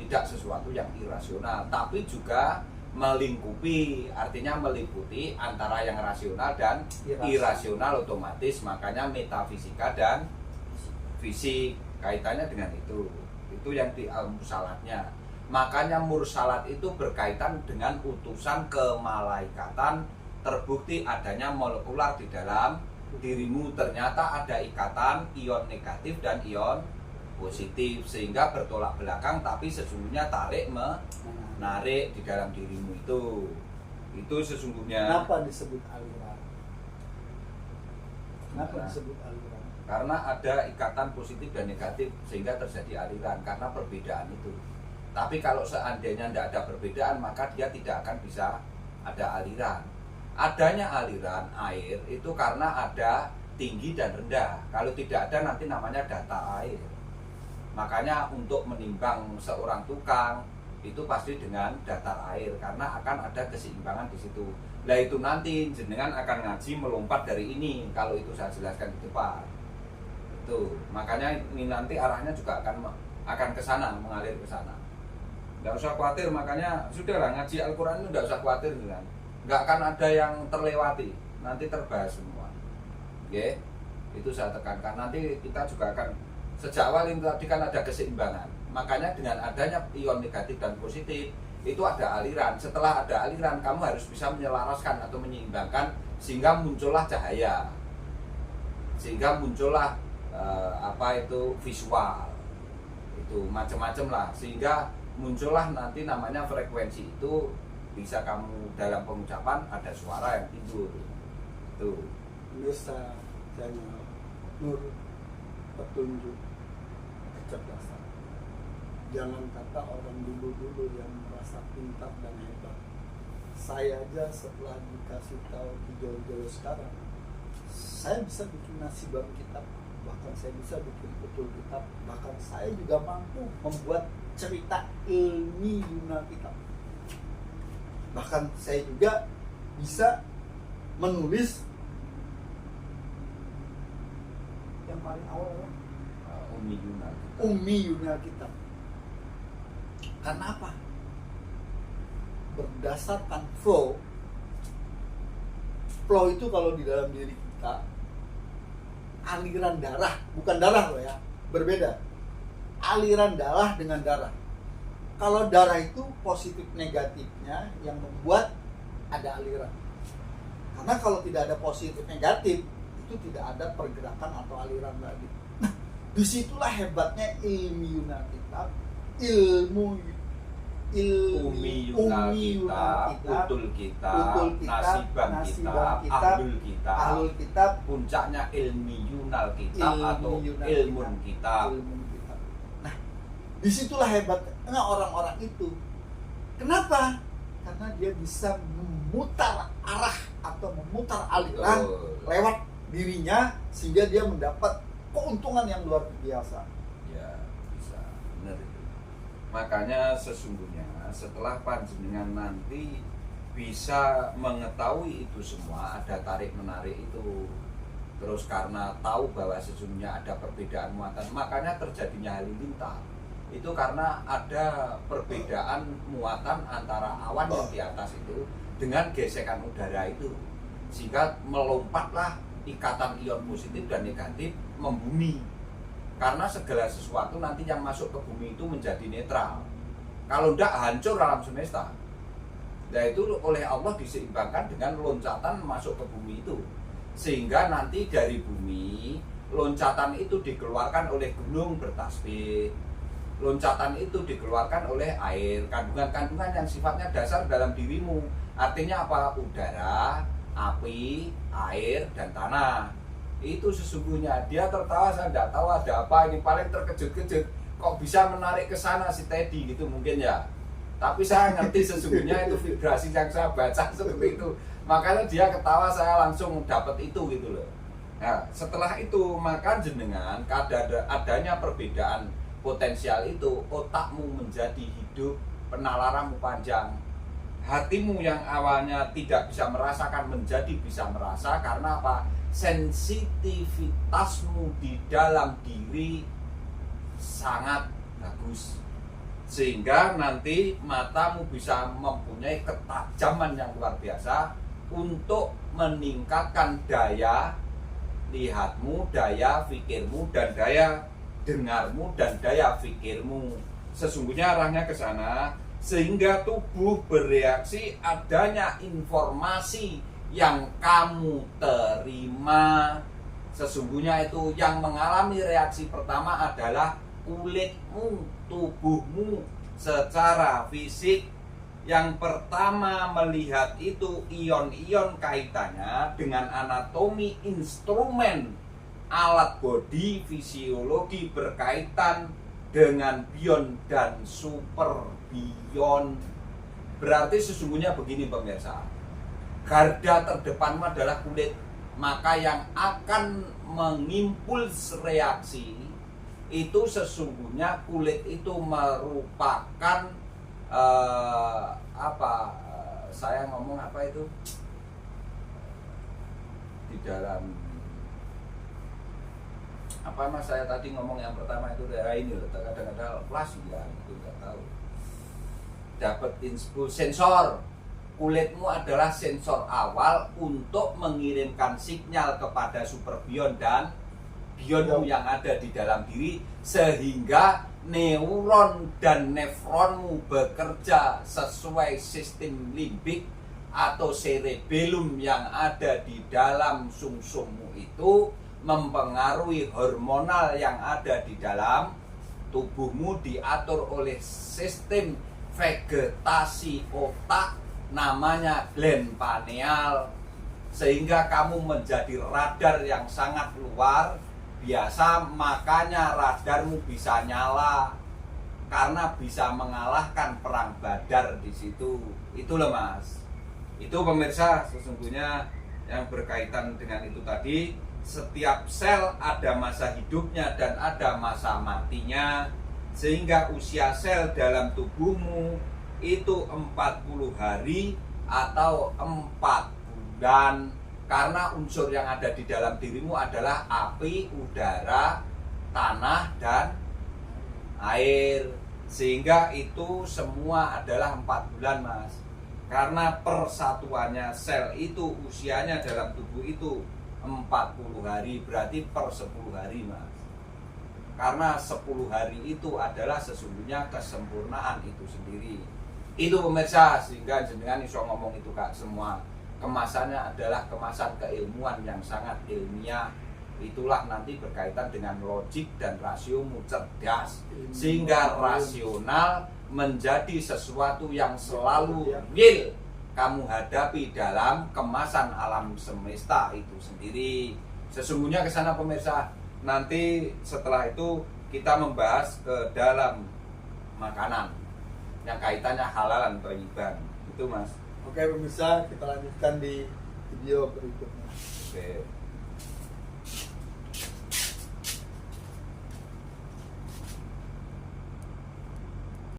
tidak sesuatu yang irasional, tapi juga melingkupi, artinya meliputi antara yang rasional dan irasional otomatis. Makanya metafisika dan fisik kaitannya dengan itu yang di Al-Mursalatnya. Makanya mursalat itu berkaitan dengan utusan kemalaikatan, terbukti adanya molekular di dalam dirimu, ternyata ada ikatan ion negatif dan ion positif sehingga bertolak belakang, tapi sesungguhnya tarik menarik di dalam dirimu itu sesungguhnya. Kenapa disebut aliran? Kenapa disebut aliran? Karena ada ikatan positif dan negatif sehingga terjadi aliran karena perbedaan itu. Tapi kalau seandainya tidak ada perbedaan, maka dia tidak akan bisa ada aliran. Adanya aliran air itu karena ada tinggi dan rendah. Kalau tidak ada nanti namanya data air. Makanya untuk menimbang seorang tukang itu pasti dengan datar air karena akan ada keseimbangan di situ. Nah itu nanti jenengan akan ngaji melompat dari ini kalau itu saya jelaskan di depan. Itu makanya ini nanti arahnya juga akan ke sana, mengalir ke sana. Nggak usah khawatir, makanya sudahlah ngaji Al-Quran itu nggak usah khawatir kan. Nggak akan ada yang terlewati, nanti terbahas semua. Oke, itu saya tekankan. Nanti kita juga akan sejak awal ini tadi kan ada keseimbangan. Makanya dengan adanya ion negatif dan positif itu ada aliran. Setelah ada aliran, kamu harus bisa menyelaraskan atau menyeimbangkan sehingga muncullah cahaya, sehingga muncullah visual, itu macam-macam lah, sehingga muncullah nanti namanya frekuensi itu. Bisa kamu dalam pengucapan ada suara yang timbul. Tuh. Nusa Daniel Nur petunjuk kecerdasan. Jangan kata orang dulu-dulu yang merasa pintar dan hebat. Saya aja setelah dikasih tahu hijau-hijau sekarang, saya bisa bikin nasibah kitab, bahkan saya bisa bikin betul kitab, bahkan saya juga mampu membuat cerita ilmiah kitab. Bahkan saya juga bisa menulis yang paling awal Ummi Yunal Kitab. Karena apa? Berdasarkan flow itu kalau di dalam diri kita aliran darah, bukan darah loh ya, berbeda. Aliran darah dengan darah. Kalau darah itu positif negatifnya yang membuat ada aliran. Karena kalau tidak ada positif negatif, itu tidak ada pergerakan atau aliran lagi. Nah, disitulah hebatnya ilmiah kitab, ilmu Yunal kitab, utul kitab, nasibang kitab, ahlul kitab, puncaknya Yunal kitab atau ilmun kitab. Nah, disitulah hebatnya orang-orang itu. Kenapa? Karena dia bisa memutar arah atau memutar aliran Betul. lewat dirinya sehingga dia mendapat keuntungan yang luar biasa. Ya, bisa, benar itu. Makanya sesungguhnya setelah panjenengan nanti bisa mengetahui itu semua, ada tarik menarik itu, terus karena tahu bahwa sesungguhnya ada perbedaan muatan, makanya terjadinya halilintar itu karena ada perbedaan muatan antara awan yang di atas itu dengan gesekan udara itu, sehingga melompatlah ikatan ion positif dan negatif membumi. Karena segala sesuatu nanti yang masuk ke bumi itu menjadi netral, kalau tidak hancur alam semesta. Nah itu oleh Allah diseimbangkan dengan loncatan masuk ke bumi itu, sehingga nanti dari bumi loncatan itu dikeluarkan oleh gunung bertasbih, loncatan itu dikeluarkan oleh air, kandungan-kandungan yang sifatnya dasar dalam dirimu. Artinya apa? Udara, api, air, dan tanah. Itu sesungguhnya dia tertawa, saya tidak tahu ada apa ini, paling terkejut-kejut kok bisa menarik ke sana si Teddy gitu mungkin ya. Tapi saya ngerti sesungguhnya itu vibrasi yang saya baca seperti itu. Makanya dia ketawa, saya langsung dapat itu gitu loh. Nah, setelah itu maka jenengan adanya perbedaan potensial itu, otakmu menjadi hidup, penalaramu panjang. Hatimu yang awalnya tidak bisa merasakan menjadi bisa merasa, karena apa? Sensitivitasmu di dalam diri sangat bagus, sehingga nanti matamu bisa mempunyai ketajaman yang luar biasa untuk meningkatkan daya lihatmu, daya pikirmu, dan daya dengarmu, dan daya pikirmu. Sesungguhnya arahnya ke sana, sehingga tubuh bereaksi adanya informasi yang kamu terima. Sesungguhnya itu yang mengalami reaksi pertama adalah kulitmu, tubuhmu secara fisik. Yang pertama melihat itu ion-ion kaitannya dengan anatomi instrumen alat bodi, fisiologi berkaitan dengan bion dan super bion. Berarti sesungguhnya begini pemirsa, garda terdepanmu adalah kulit, maka yang akan mengimpulsi reaksi itu sesungguhnya kulit itu merupakan saya ngomong apa itu di dalam apa mas, saya tadi ngomong yang pertama itu daerah ini loh, kadang-kadang flash ya, itu nggak tahu. Dapat info sensor, kulitmu adalah sensor awal untuk mengirimkan sinyal kepada superbion dan bionmu yang ada di dalam diri, sehingga neuron dan nefronmu bekerja sesuai sistem limbik atau cerebellum yang ada di dalam sumsummu itu, mempengaruhi hormonal yang ada di dalam tubuhmu, diatur oleh sistem vegetasi otak namanya gland pineal, sehingga kamu menjadi radar yang sangat luar biasa. Makanya radarmu bisa nyala karena bisa mengalahkan perang Badar di situ. Itu loh mas. Itu pemirsa sesungguhnya yang berkaitan dengan itu tadi. Setiap sel ada masa hidupnya dan ada masa matinya, sehingga usia sel dalam tubuhmu itu 40 hari atau 4 bulan, karena unsur yang ada di dalam dirimu adalah api, udara, tanah, dan air, sehingga itu semua adalah 4 bulan mas. Karena persatuannya sel itu usianya dalam tubuh itu 40 hari, berarti per 10 hari mas. Karena 10 hari itu adalah sesungguhnya kesempurnaan itu sendiri. Itu pemirsa, sehingga jenengan iso ngomong itu kak, semua kemasannya adalah kemasan keilmuan yang sangat ilmiah. Itulah nanti berkaitan dengan logik dan rasiomu cerdas, sehingga rasional menjadi sesuatu yang selalu real kamu hadapi dalam kemasan alam semesta itu sendiri. Sesungguhnya ke sana pemirsa. Nanti setelah itu kita membahas ke dalam makanan yang kaitannya halal dan thayyiban. Itu mas. Oke pemirsa, kita lanjutkan di video berikutnya. Oke.